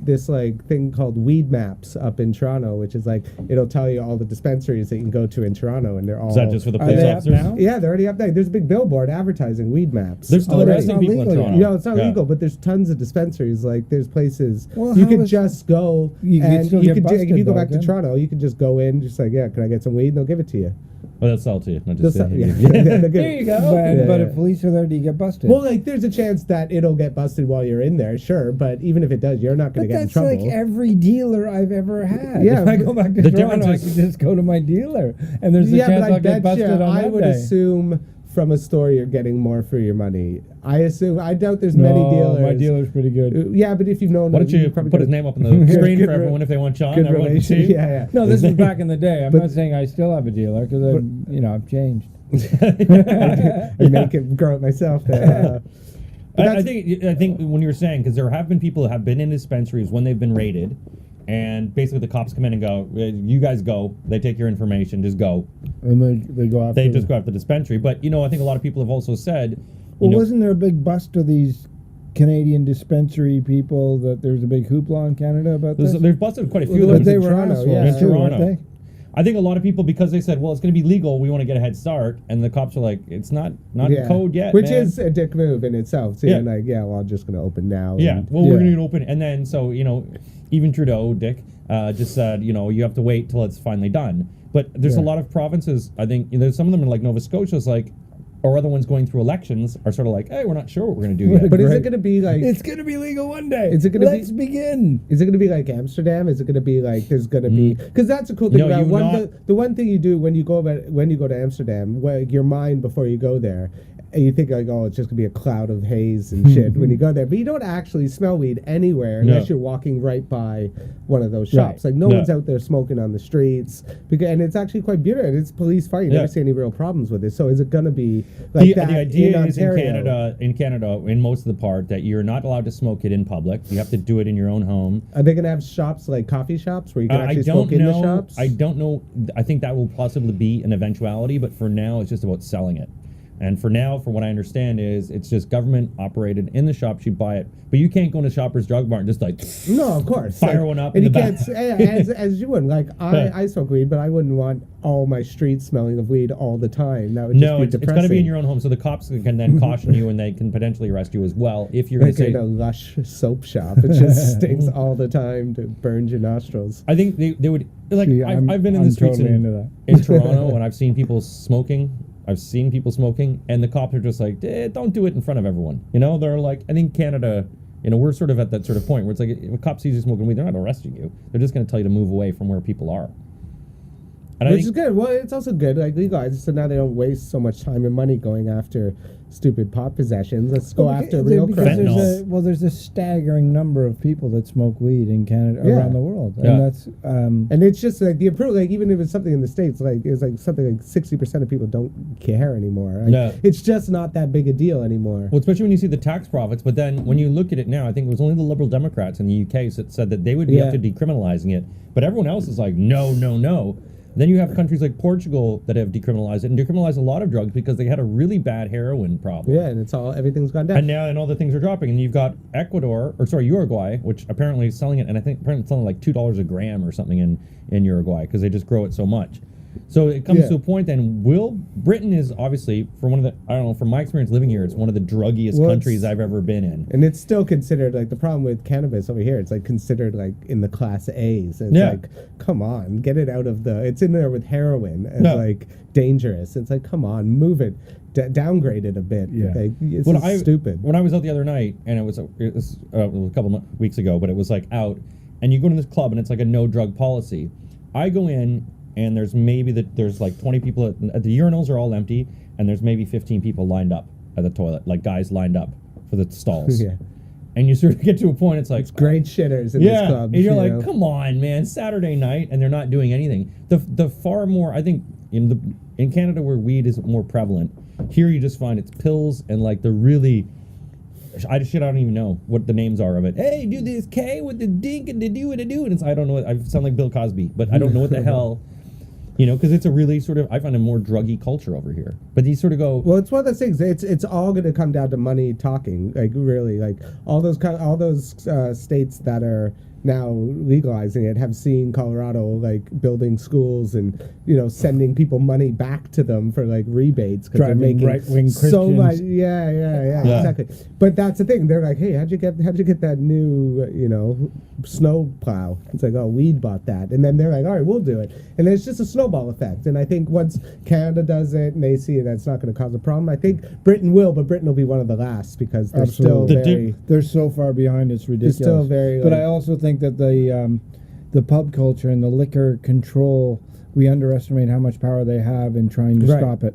this like thing called Weed Maps up in Toronto, which is like it'll tell you all the dispensaries that you can go to in Toronto, and they're all. Is that just for the Are police they up officers? now? Yeah, they're already up there. There's a big billboard advertising Weed Maps. They're still already. arresting people in legal yet. Toronto. You know, it's not Yeah. legal, but there's tons of dispensaries. Like, there's places Well, you how could is- just go You could and still you get could if you busted, go though, back to Ken. Toronto, you could just go in, just like, yeah, can I get some weed? And they'll give it to you. Well, they'll sell it to you. Not They'll just sell- say, yeah. "Here you go." They'll give There it. you go. Yeah, But yeah. if police are there, do you get busted? Well, like, there's a chance that it'll get busted while you're in there, sure, but even if it does, you're not going but to get in that's trouble. like every dealer I've ever had. Yeah, if I but go back to the Toronto, I difference is- can just go to my dealer, and there's a yeah, chance but I I'll get bet you, busted on I that would day. assume from a store you're getting more for your money. I doubt there's many dealers. My dealer's pretty good. Yeah, but if you've known Why don't you probably put his got name up on the screen good for everyone if they want Sean? good Everyone can see. relation. Yeah, yeah. No, this is back in the day. I'm But- not saying I still have a dealer because I've changed. I make it grow it myself. But I think when you were saying, because there have been people who have been in dispensaries when they've been raided, and basically the cops come in and go, "You guys go." They take your information, just go. And they go after. They just go after the dispensary. But I think a lot of people have also said, Well, wasn't there a big bust of these Canadian dispensary people that there's a big hoopla in Canada about this? they've busted quite a few Well, of they them. were Toronto, assholes. yeah, In too, weren't Toronto. they? I think a lot of people, because they said, well, it's going to be legal, we want to get a head start, and the cops are like, it's not yeah. code yet, which man. is a dick move in itself. So Yeah. you're like, yeah, well, I'm just going to open now. Yeah, and- well, we're Yeah. going to get open, and then so even Trudeau, Dick, just said, you have to wait till it's finally done. But there's a Yeah. lot of provinces. I think there's some of them in like Nova Scotia. It's like or other ones going through elections are sort of like, hey, we're not sure what we're going to do yet. But is it going to be like... It's going to be legal one day. Is it going to be... Let's begin. Is it going to be like Amsterdam? Is it going to be like there's going to be... Because that's a cool thing about... The one thing you do when you go to Amsterdam, your mind before you go there, and you think like, oh, it's just going to be a cloud of haze and shit when you go there. But you don't actually smell weed anywhere unless you're walking right by one of those shops. Like, no one's out there smoking on the streets. And it's actually quite beautiful. And it's police-fired. You never see any real problems with it. So is it going to be like that? The idea is in Canada, in most of the part, that you're not allowed to smoke it in public. You have to do it in your own home. Are they going to have shops like coffee shops where you can actually smoke in the shops? I don't know. I think that will possibly be an eventuality. But for now, it's just about selling it. And for now, from what I understand, is it's just government operated in the shops. You buy it, but you can't go into Shoppers Drug Mart and just like of course fire one up in the back. As you wouldn't like. I smoke weed, but I wouldn't want all my streets smelling of weed all the time. That would just be depressing. It's got to be in your own home, so the cops can then caution you, and they can potentially arrest you as well if you're like in a Lush soap shop. It just stinks all the time to burn your nostrils. I think they would like. I've been in the streets in Toronto, and I've seen people smoking. And the cops are just like, don't do it in front of everyone. You know, they're like, I think Canada, we're sort of at that sort of point where it's like, if a cop sees you smoking weed, they're not arresting you. They're just going to tell you to move away from where people are. Which is good. Well, it's also good, like, legalize it so now they don't waste so much time and money going after stupid pot possessions. Let's go after real criminals. There's a staggering number of people that smoke weed in Canada around the world, and that's and it's just like the approval. Like even if it's something in the States, like it's like something like 60% of people don't care anymore. Like, it's just not that big a deal anymore. Well, especially when you see the tax profits. But then when you look at it now, I think it was only the Liberal Democrats in the UK that said that they would be up to decriminalizing it, but everyone else is like, no, no, no. Then you have countries like Portugal that have decriminalized it and decriminalized a lot of drugs because they had a really bad heroin problem. Yeah, and everything's gone down. And all the things are dropping. And you've got Uruguay, which apparently is selling it, and I think apparently it's selling like $2 a gram or something in Uruguay because they just grow it so much. So it comes to a point then, Britain is obviously, from my experience living here, it's one of the druggiest countries I've ever been in. And it's still considered, like, the problem with cannabis over here, it's like considered like in the class A's. And it's like, come on, get it out of it's in there with heroin as like dangerous. It's like, come on, move it, downgrade it a bit. Yeah. Like, it's stupid. When I was out the other night, and it was a couple of weeks ago, but it was like out, and you go to this club and it's like a no drug policy. I go in, and there's like 20 people at the urinals are all empty, and there's maybe 15 people lined up at the toilet, like guys lined up for the stalls. And you sort of get to a point, it's like, it's great shitters in this club. And you're like, come on, man, Saturday night, and they're not doing anything. The far more, I think, in Canada where weed is more prevalent, here you just find it's pills and like the really, I don't even know what the names are of it. Hey, do this K with the dink and the do what I do, and I don't know. I sound like Bill Cosby, but I don't know what the hell. Because it's a really sort of, I find a more druggy culture over here. But these sort of go. Well, it's one of those things. It's all going to come down to money talking. Like really, like all those states that are now legalizing it have seen Colorado like building schools and sending people money back to them for like rebates because they're making right-wing so Christians. much. Yeah, exactly. But that's the thing. They're like, hey, how'd you get that new snow plow? It's like, oh, weed bought that, and then they're like, all right, we'll do it, and it's just a snowball effect. And I think once Canada does it and they see that's not going to cause a problem, I think Britain will, but Britain will be one of the last because they're still they're so far behind. It's ridiculous. They're still very. But I also think that the pub culture and the liquor control, we underestimate how much power they have in trying to stop it,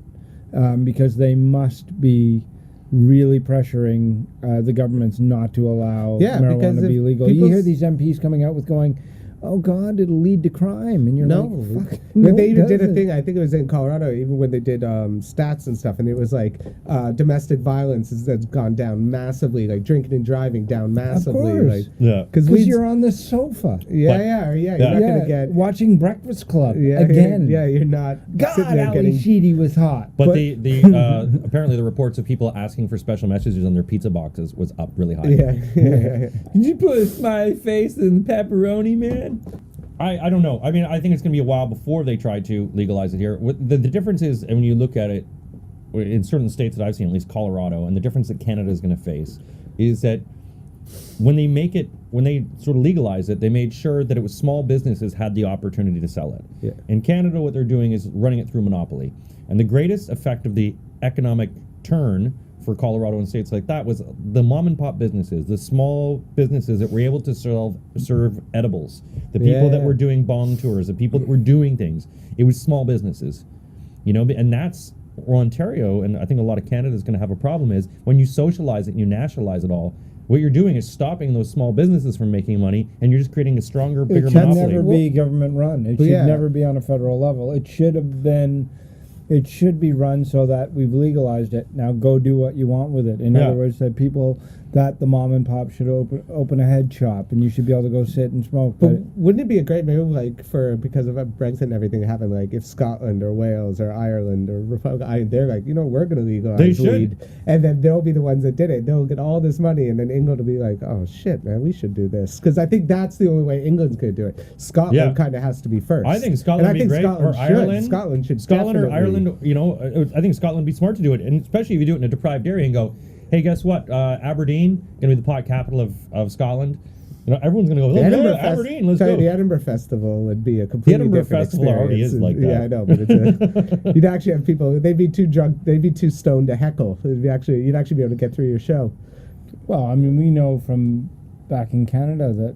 because they must be really pressuring the governments not to allow marijuana to be legal. You hear these MPs coming out with going, oh God, it'll lead to crime, and you're like, fuck. No, they even did a thing, I think it was in Colorado, even when they did stats and stuff, and it was like domestic violence has gone down massively, like drinking and driving down massively. Of course. Like, because you're on the sofa. You're not going to get watching Breakfast Club again. You're not. God, Ali Sheedy was hot. But the apparently the reports of people asking for special messages on their pizza boxes was up really high. Did you put a smiley face in pepperoni, man? I don't know. I mean, I think it's going to be a while before they try to legalize it here. The difference is, when you look at it, in certain states that I've seen, at least Colorado, and the difference that Canada is going to face is that when they sort of legalize it, they made sure that it was small businesses had the opportunity to sell it. In Canada, what they're doing is running it through monopoly. And the greatest effect of the economic turn for Colorado and states like that was the mom and pop businesses, the small businesses that were able to serve edibles, the people that were doing bomb tours, the people that were doing things. It was small businesses, you know, and that's where Ontario, and I think a lot of Canada is going to have a problem, is when you socialize it and you nationalize it all, what you're doing is stopping those small businesses from making money, and you're just creating a stronger, bigger monopoly. It should never be government run. It should never be on a federal level. It should have been. It should be run so that we've legalized it. Now go do what you want with it. In other words, that people, that the mom and pop should open a head shop, and you should be able to go sit and smoke. But wouldn't it be a great move, like, because of Brexit and everything happened, like if Scotland or Wales or Ireland or they're like, you know, we're going to legalize weed, and then they'll be the ones that did it. They'll get all this money, and then England will be like, oh shit, man, we should do this, because I think that's the only way England's going to do it. Scotland kind of has to be first. I think Scotland would be great, or Ireland. Scotland or Ireland. You know, I think Scotland would be smart to do it, and especially if you do it in a deprived area and go, hey, guess what? Aberdeen going to be the pot capital of Scotland. You know, everyone's going to go, Aberdeen, let's go. The Edinburgh Festival would be a completely different experience. The Edinburgh Festival already is like that. Yeah, I know, but you'd actually have people, they'd be too drunk, they'd be too stoned to heckle. You'd actually be able to get through your show. Well, I mean, we know from back in Canada that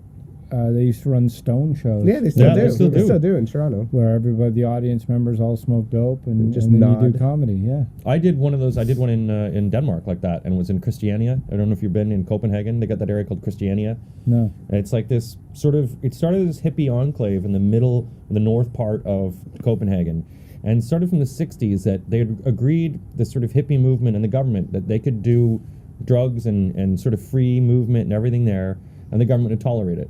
they used to run stone shows. Yeah, they still do in Toronto, where everybody, the audience members, all smoke dope and just then you do comedy. Yeah, I did one of those. I did one in Denmark like that, and it was in Christiania. I don't know if you've been in Copenhagen. They got that area called Christiania. No, and it's like this sort of. It started as this hippie enclave in the middle, the north part of Copenhagen, and started from the '60s that they had agreed, this sort of hippie movement and the government, that they could do drugs and sort of free movement and everything there, and the government would tolerate it.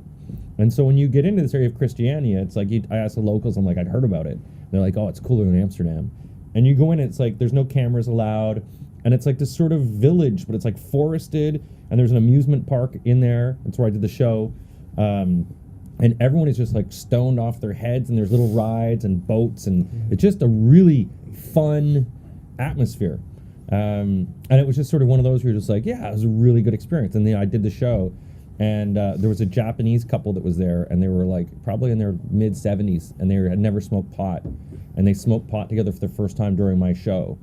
And so when you get into this area of Christiania, it's like, I asked the locals, I'm like, I'd heard about it. They're like, oh, it's cooler than Amsterdam. And you go in, it's like, there's no cameras allowed. And it's like this sort of village, but it's like forested. And there's an amusement park in there. That's where I did the show. And everyone is just like stoned off their heads. And there's little rides and boats. And it's just a really fun atmosphere. And it was just sort of one of those where you're just like, yeah, it was a really good experience. And then I did the show. And there was a Japanese couple that was there, and they were like probably in their mid 70s, and they had never smoked pot, and they smoked pot together for the first time during my show,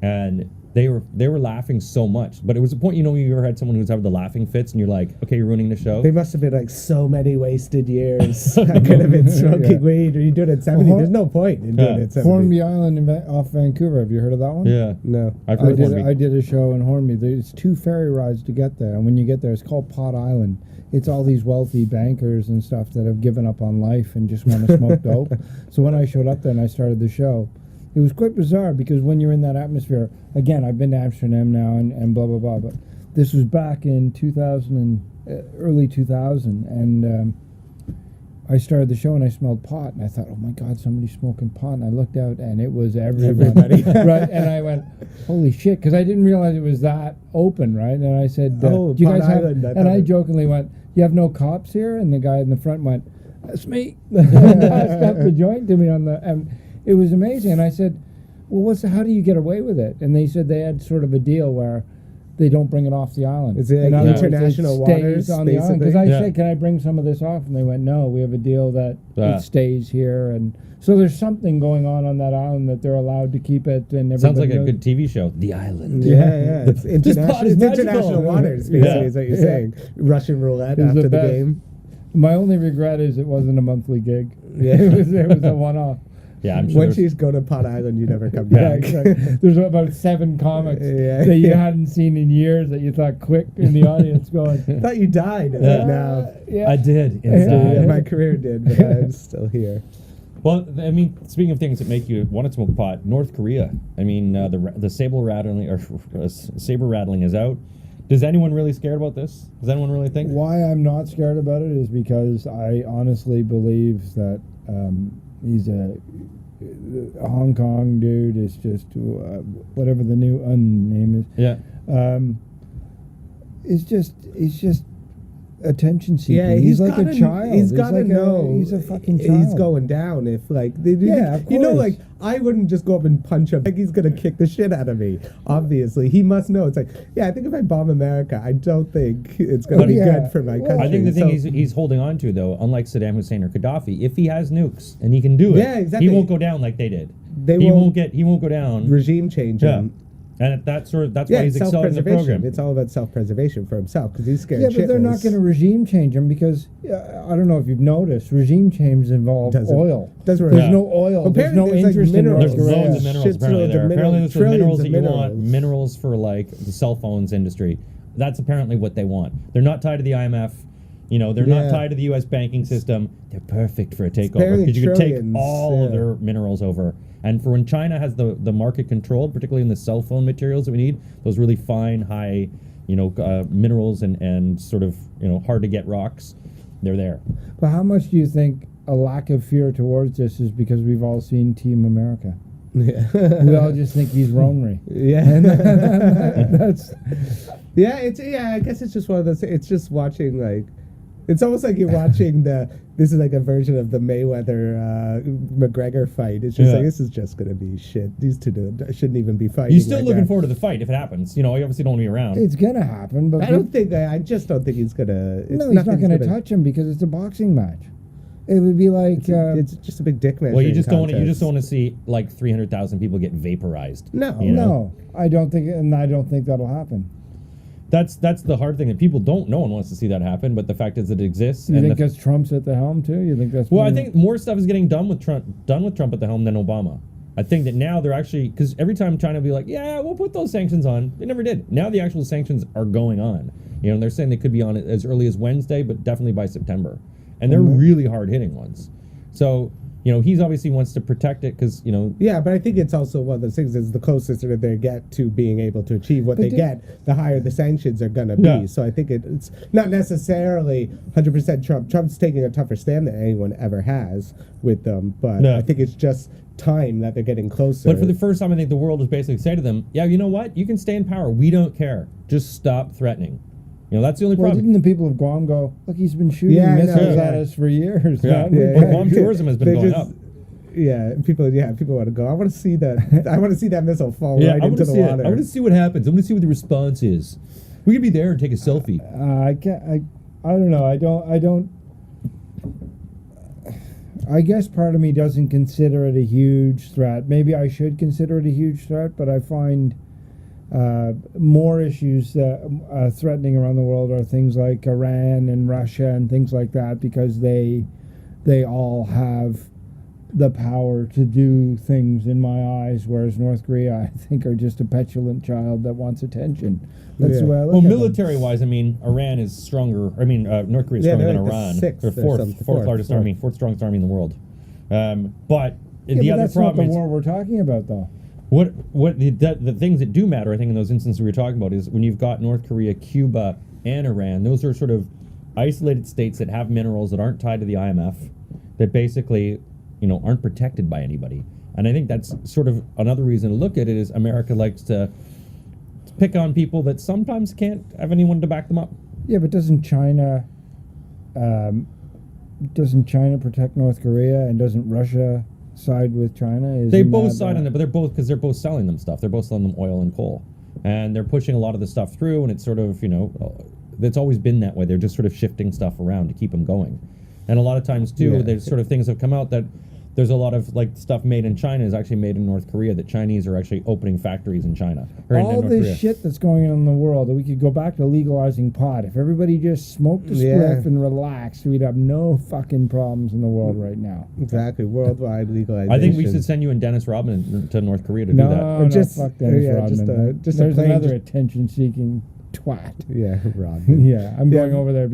and they were laughing so much. But it was a point, you know, you ever had someone who's having the laughing fits, and you're like, okay, you're ruining the show. They must have been like so many wasted years. I could have been smoking weed, or you do it at 70. There's no point in doing it at 70. Hornby Island off Vancouver. Have you heard of that one? Yeah. No. I did a show in Hornby. There's 2 ferry rides to get there, and when you get there, it's called Pot Island. It's all these wealthy bankers and stuff that have given up on life and just want to smoke dope. So when I showed up there and I started the show, it was quite bizarre, because when you're in that atmosphere, again, I've been to Amsterdam now and blah, blah, blah, but this was back in 2000 early 2000, and I started the show and I smelled pot, and I thought, oh my God, somebody's smoking pot, and I looked out and it was everybody. Right, and I went, holy shit, because I didn't realize it was that open, right? And I said, do you guys have, and I jokingly went, you have no cops here? And the guy in the front went, that's me. Passed up the joint to me and it was amazing. And I said, well, how do you get away with it? And they said they had sort of a deal where they don't bring it off the island. Is it international waters on the island? Because I said, can I bring some of this off? And they went, no, we have a deal that it stays here. And so there's something going on that island that they're allowed to keep it. And sounds like a good TV show. The Island. Yeah. It's international waters, basically, is what you're saying. Russian roulette after the game. My only regret is it wasn't a monthly gig. Yeah. it was a one-off. Yeah, I'm sure. Once you go to Pot Island, you never come back. Yeah, exactly. There's about 7 comics that you hadn't seen in years that you thought quick in the audience going. I thought you died. No. Yeah. I did. Inside. My career did, but I'm still here. Well, I mean, speaking of things that make you want to smoke pot, North Korea. I mean, the saber rattling is out. Is anyone really scared about this? Does anyone really think? Why I'm not scared about it is because I honestly believe that he's a Hong Kong dude is just whatever the new name is. Yeah. He's just attention seeking. Yeah, he's like a child. He's got to know. He's a fucking child. He's going down if like of course. You know, like I wouldn't just go up and punch him. Like he's gonna kick the shit out of me. Obviously, he must know. It's like, yeah, I think if I bomb America, I don't think it's gonna be good for my country. I think the thing he's holding on to, though, unlike Saddam Hussein or Gaddafi, if he has nukes and he can do it, exactly. He won't go down like they did. He won't go down. Regime change him. And that's why he's excelling the program. It's all about self-preservation for himself because he's scared. Yeah, but they're not going to regime change him because I don't know if you've noticed, regime change involves oil. There's no oil. There's no interest in minerals. There's loads of minerals apparently there. Apparently there's some minerals that you want, minerals for like the cell phones industry. That's apparently what they want. They're not tied to the IMF. You know, they're not tied to the U.S. banking system. They're perfect for a takeover because you could take all of their minerals over. And for when China has the market controlled, particularly in the cell phone materials that we need, those really fine, high, minerals and sort of, hard to get rocks, they're there. But how much do you think a lack of fear towards this is because we've all seen Team America? Yeah. We all just think he's Ronery. Yeah. And that's... I guess it's just one of those, it's just watching like, it's almost like you're watching this is like a version of the Mayweather McGregor fight. It's just like, this is just going to be shit. These two shouldn't even be fighting. You're still looking forward to the fight if it happens. You obviously don't want to be around. It's going to happen, but I just don't think he's going to. No, he's not going to touch him because it's a boxing match. It would be like it's just a big dick match. Well, you just don't want to see like 300,000 people get vaporized. No, I don't think that'll happen. That's the hard thing that people don't. No one wants to see that happen, but the fact is it exists. You think that's Trump's at the helm too? You think that's? Well, I think more stuff is getting done with Trump at the helm than Obama. I think that now they're actually, because every time China will be like, yeah, we'll put those sanctions on. They never did. Now the actual sanctions are going on. They're saying they could be on it as early as Wednesday, but definitely by September. And they're really hard hitting ones. So, he's obviously wants to protect it because, Yeah, but I think it's also one of those things is the closest that they get to being able to achieve what they get, the higher the sanctions are going to be. Yeah. So I think it's not necessarily 100% Trump. Trump's taking a tougher stand than anyone ever has with them. But I think it's just time that they're getting closer. But for the first time, I think the world is basically saying to them, yeah, you know what? You can stay in power. We don't care. Just stop threatening. That's the only problem. Didn't the people of Guam go, look, he's been shooting missiles at us for years. Guam tourism has been going up. Yeah, people want to go. I want to see that. I want to see that missile fall right into the water. I want to see what happens. I want to see what the response is. We could be there and take a selfie. I don't know. I don't. I guess part of me doesn't consider it a huge threat. Maybe I should consider it a huge threat, but I find more issues threatening around the world are things like Iran and Russia and things like that, because they all have the power to do things in my eyes, whereas North Korea, I think, are just a petulant child that wants attention. That's the way I look at them. Military-wise, Iran is stronger. North Korea is stronger than Iran. They're fourth largest army, fourth strongest army in the world. But the other that's problem not the war we're talking about, though. What the things that do matter, I think, in those instances we were talking about is when you've got North Korea, Cuba, and Iran. Those are sort of isolated states that have minerals that aren't tied to the IMF, that basically, aren't protected by anybody. And I think that's sort of another reason to look at it is America likes to pick on people that sometimes can't have anyone to back them up. Yeah, but doesn't China protect North Korea, and doesn't Russia side with China? They both side on it, but they're both selling them stuff. They're both selling them oil and coal, and they're pushing a lot of the stuff through. And it's sort of it's always been that way. They're just sort of shifting stuff around to keep them going. And a lot of times too, there's sort of things have come out that there's a lot of stuff made in China is actually made in North Korea, that Chinese are actually opening factories in China. All this shit that's going on in the world, that we could go back to legalizing pot. If everybody just smoked a spliff and relaxed, we'd have no fucking problems in the world right now. Exactly. Worldwide legalization. I think we should send you and Dennis Rodman to North Korea to do that. No, fuck Dennis Rodman. There's another attention-seeking twat. Yeah, Rodman. Yeah, I'm going over there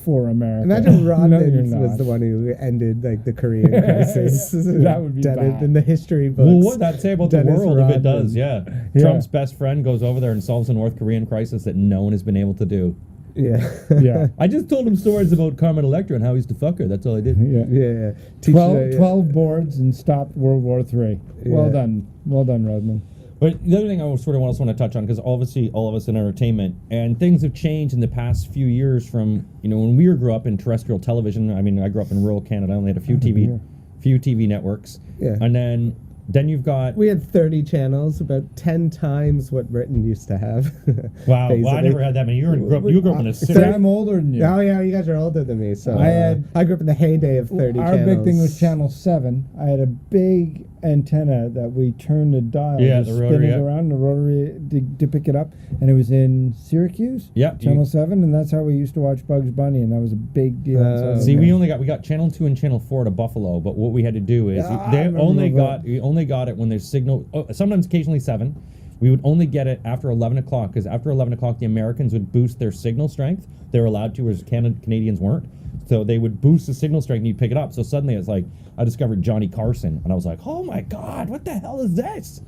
for America. Imagine Rodman was the one who ended the Korean crisis. That would be bad. In the history books. Well, what'd that say about the world if it does? Yeah. Trump's best friend goes over there and solves a North Korean crisis that no one has been able to do. Yeah. I just told him stories about Carmen Electra and how he used to fuck her. That's all I did. Yeah. 12 boards and stopped World War III. Well done, Rodman. But the other thing I also want to touch on, because obviously all of us in entertainment, and things have changed in the past few years from, when we grew up in terrestrial television. I grew up in rural Canada. I only had a few TV networks. Yeah. And then you've got... We had 30 channels, about 10 times what Britain used to have. Wow. Well, I never had that many. You grew up in a city. I'm older than you. Oh, yeah, you guys are older than me. So I grew up in the heyday of 30 channels. Our big thing was Channel 7. I had a big antenna that we turned the dial, Yeah, just the rotary, spin it yeah. around the rotary to pick it up, and it was in Syracuse, Yeah, Channel 7, and that's how we used to watch Bugs Bunny, and that was a big deal. See, we got Channel 2 and Channel 4 to Buffalo, but what we had to do is we only got it when there's signal. Sometimes, occasionally 7. We would only get it after 11 o'clock because after 11 o'clock, the Americans would boost their signal strength. They were allowed to, whereas Canadians weren't. So they would boost the signal strength and you'd pick it up. So suddenly it's like I discovered Johnny Carson, and I was like, oh my God, what the hell is this?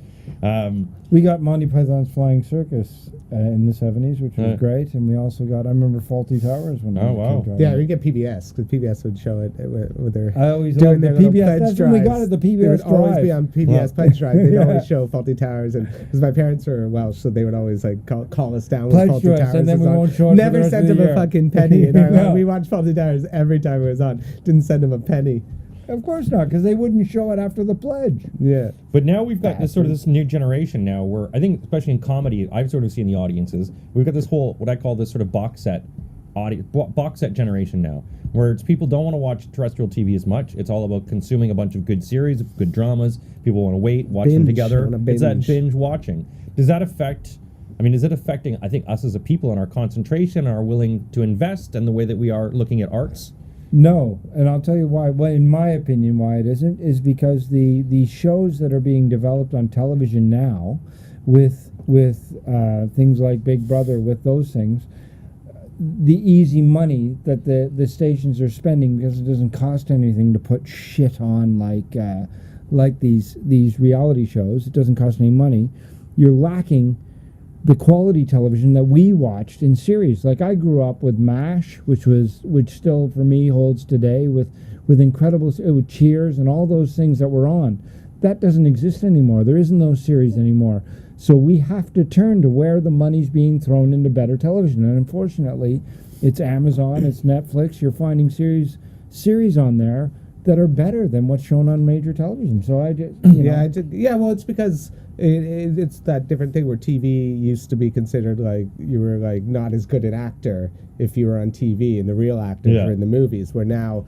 We got Monty Python's Flying Circus in the 70s, which was great, and we also got, I remember, Faulty Towers when Yeah, we get PBS, because PBS would show it with their I always doing loved the their little PBS. pledge That's when we got it, the PBS They would always drive. be on PBS pledge drive. They'd Yeah. always show Faulty Towers, and because my parents were Welsh, so they would always like call us down Pledge with Faulty to us, Towers. and then was we on. won't show it for Never the rest sent of them the a year. fucking penny. In our No. We watched Faulty Towers every time it was on. Didn't send them a penny. Of course not, because they wouldn't show it after the pledge. Yeah. But now we've got this new generation now where I think, especially in comedy, I've sort of seen the audiences. We've got this whole, what I call this sort of box set generation now, where it's people don't want to watch terrestrial TV as much. It's all about consuming a bunch of good series, good dramas. People want to watch them together. It's that binge watching. Does that affect, is it affecting, I think, us as a people and our concentration and our willing to invest and the way that we are looking at arts? No, and I'll tell you why. Well, in my opinion, why it isn't is because the shows that are being developed on television now, with things like Big Brother, with those things, the easy money that the stations are spending, because it doesn't cost anything to put shit on like these reality shows. It doesn't cost any money. You're lacking the quality television that we watched in series. Like, I grew up with MASH, which still for me holds today, with incredible, with Cheers and all those things that were on. That doesn't exist anymore. There isn't those series anymore. So we have to turn to where the money's being thrown into better television. And unfortunately, it's Amazon, it's Netflix. You're finding series on there that are better than what's shown on major television. So I just, Well, it's because it's that different thing where TV used to be considered like you were like not as good an actor if you were on TV, and the real actors were in the movies. Where now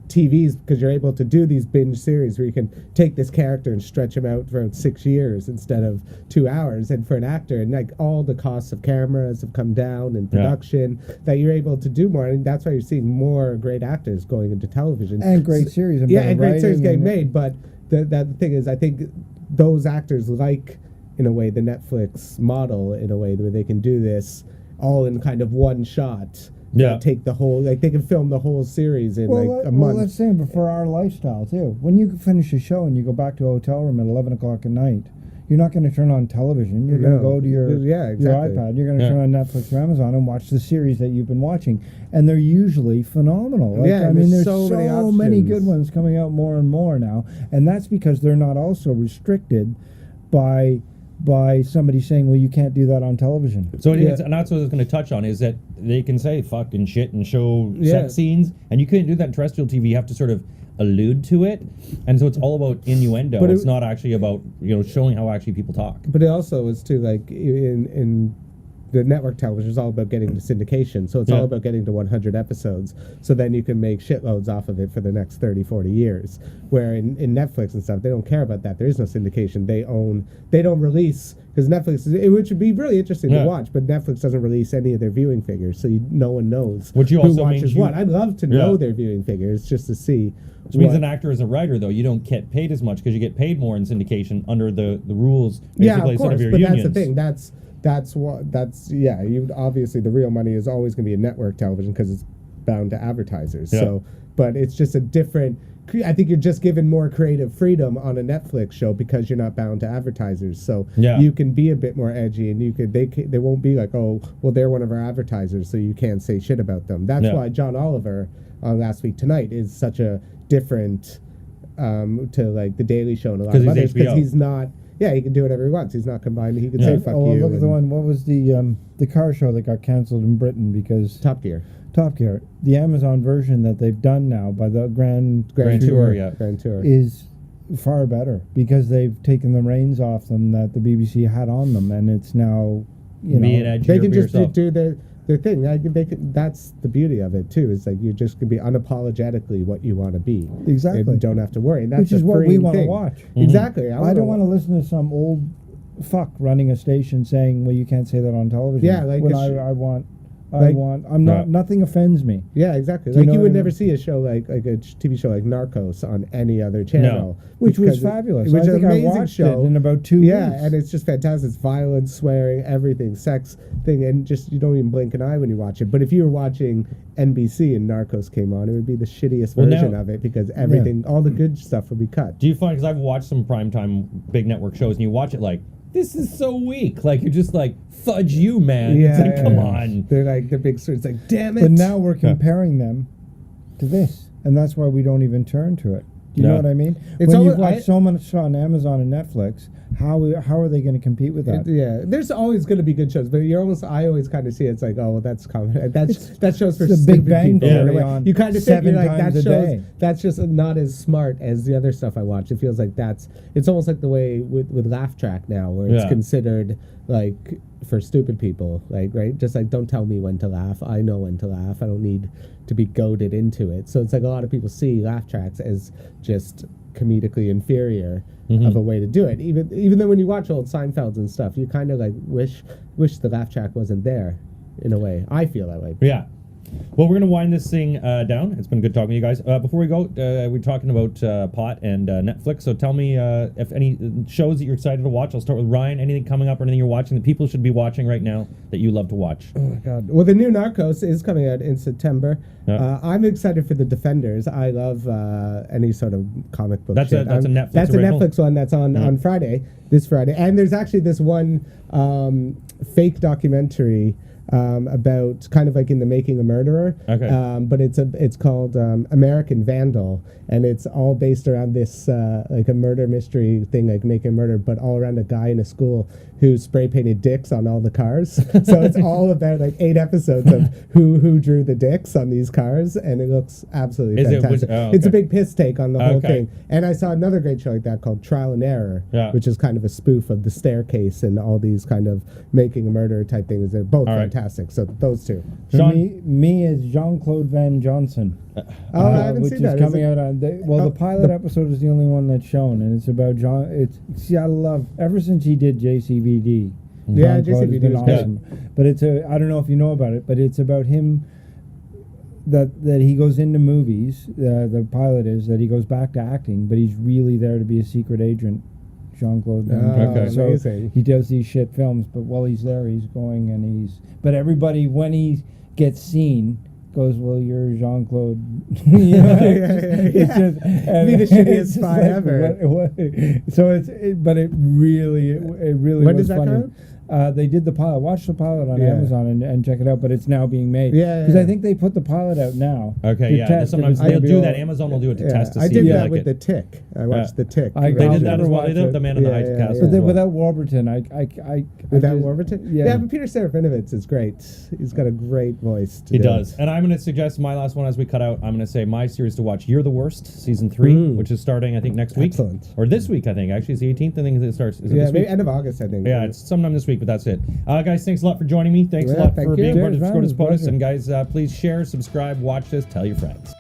TVs, because you're able to do these binge series where you can take this character and stretch him out for 6 years instead of 2 hours, and for an actor, and like all the costs of cameras have come down and production, that you're able to do more, and that's why you're seeing more great actors going into television and great series, and and great series getting made. But the thing is, I think those actors like, in a way, the Netflix model, in a way where they can do this all in kind of one shot. Take the whole, like they can film the whole series in a month. Well, let's say, but for our lifestyle too. When you finish a show and you go back to a hotel room at 11 o'clock at night, you're not going to turn on television. You're going to go to your iPad. You're going to turn on Netflix or Amazon and watch the series that you've been watching, and they're usually phenomenal. There's so many good ones coming out more and more now, and that's because they're not also restricted by somebody saying, well, you can't do that on television. So and that's what I was going to touch on, is that they can say fucking shit and show sex scenes, and you couldn't do that in terrestrial TV. You have to sort of allude to it, and so it's all about innuendo. But it's not actually about showing how actually people talk. But it also is too, like in the network television is all about getting to syndication, so it's all about getting to 100 episodes, so then you can make shitloads off of it for the next 30, 40 years. Where in Netflix and stuff, they don't care about that. There is no syndication. They don't release, because Netflix, which would be really interesting to watch, but Netflix doesn't release any of their viewing figures, so no one knows who watches what. I'd love to know their viewing figures just to see. Which means an actor as a writer, though, you don't get paid as much because you get paid more in syndication under the rules, basically, of course, of your but unions. That's the thing. You obviously, the real money is always going to be in network television because it's bound to advertisers. So, but it's just a different. I think you're just given more creative freedom on a Netflix show because you're not bound to advertisers. So you can be a bit more edgy, and they won't be like, oh, well, they're one of our advertisers, so you can't say shit about them. That's why John Oliver on Last Week Tonight is such a different to like the Daily Show and a lot of others, because he's not. Yeah, he can do whatever he wants. He's not combined. He can say fuck you. Look at the one. What was the car show that got canceled in Britain because Top Gear. The Amazon version that they've done now by the Grand Tour is far better, because they've taken the reins off them that the BBC had on them, and it's now they can just do the. their thing. That's the beauty of it too. Is like you're just gonna be unapologetically what you want to be. Exactly. And don't have to worry. And that's Which is what we want to watch. Exactly. I don't want to listen to some old fuck running a station saying, "Well, you can't say that on television." Yeah, like when I'm not. Nothing offends me. Yeah, exactly. Do you Like know you would what I never mean? see a show like a TV show like Narcos on any other channel, Which was because fabulous. Which I is think an I amazing watched show it in about 2 weeks. Yeah, and it's just fantastic. It's violence, swearing, everything, sex thing, and just you don't even blink an eye when you watch it. But if you were watching NBC and Narcos came on, it would be the shittiest version of it because everything, all the good stuff would be cut. Do you find, because I've watched some primetime big network shows, and you watch it like, this is so weak. Like, you're just like, fudge you, man. Yeah, it's like, come on. They're like, the big story. It's like, damn it. But now we're comparing them to this, and that's why we don't even turn to it. Do you know what I mean? When you've watched so much on Amazon and Netflix, how are they going to compete with that? Yeah, there's always going to be good shows, but I always kind of see it's like, oh, well, that's comedy. That shows for the stupid Big Bang people. Theory Anyway. on You kind of think, 7 like, times that a shows, day. that's just not as smart as the other stuff I watch. It feels like it's almost like the way with Laugh Track now, where it's considered like for stupid people, like, right? Just like, don't tell me when to laugh. I know when to laugh. I don't need to be goaded into it. So it's like a lot of people see Laugh Tracks as just comedically inferior of a way to do it. Even though when you watch old Seinfelds and stuff, you kind of like wish the Laugh Track wasn't there. In a way, I feel that way. Yeah. Well, we're going to wind this thing down. It's been good talking to you guys. Before we go, we're talking about pot and Netflix. So tell me if any shows that you're excited to watch. I'll start with Ryan. Anything coming up or anything you're watching that people should be watching right now that you love to watch? Oh, my God. Well, the new Narcos is coming out in September. Yeah. I'm excited for The Defenders. I love any sort of comic book That's shit. a Netflix That's original? a Netflix one that's on Friday, this Friday. And there's actually this one fake documentary about kind of like in the making a murderer. Okay. But it's called American Vandal, and it's all based around this like a murder mystery thing, like making a murder, but all around a guy in a school who spray painted dicks on all the cars. So it's all about like 8 episodes of who drew the dicks on these cars, and it looks absolutely fantastic. It's a big piss take on the whole thing. And I saw another great show like that called Trial and Error, which is kind of a spoof of The Staircase and all these kind of making a murder type things. They're both fantastic. So those two. Sean? Me is Jean-Claude Van Johnson. I haven't seen that. Which is coming out on the pilot episode is the only one that's shown, and it's about John. I love ever since he did JCVD. Yeah, Jean-Claude has JCVD been was awesome. But I don't know if you know about it, but it's about him that he goes into movies. The pilot is that he goes back to acting, but he's really there to be a secret agent. Jean-Claude Van Johnson. So amazing. he does these shit films, but while he's there, he's going and but everybody, when he gets seen, goes, well, you're Jean-Claude. It's just be the shittiest spy ever. So but it really when was does that funny. come out? They did the pilot. Watch the pilot on Amazon and check it out. But it's now being made. Because I think they put the pilot out now. Okay, test sometimes if it's they'll gonna do be that. all- Amazon will do it to test to see I if did you that like with it. The Tick. I watched The Tick. They They I'll did that never as well. watch They did it. the Man in the High Castle. But as well. without Warburton, Without Warburton? Yeah, but Peter Serafinovich is great. He's got a great voice. He does. And I'm going to suggest my last one as we cut out. I'm going to say my series to watch, You're the Worst, Season 3, which is starting, I think, next week. Excellent. Or this week, I think. Actually, it's the 18th, I think it starts. Is it this maybe week? end of August, I think. Yeah, it's sometime this week, but that's it. Guys, thanks a lot for joining me. Thanks a lot thank for you. being part of Cheers, man. Scrotus It was a POTUS. pleasure. And guys, please share, subscribe, watch this, tell your friends.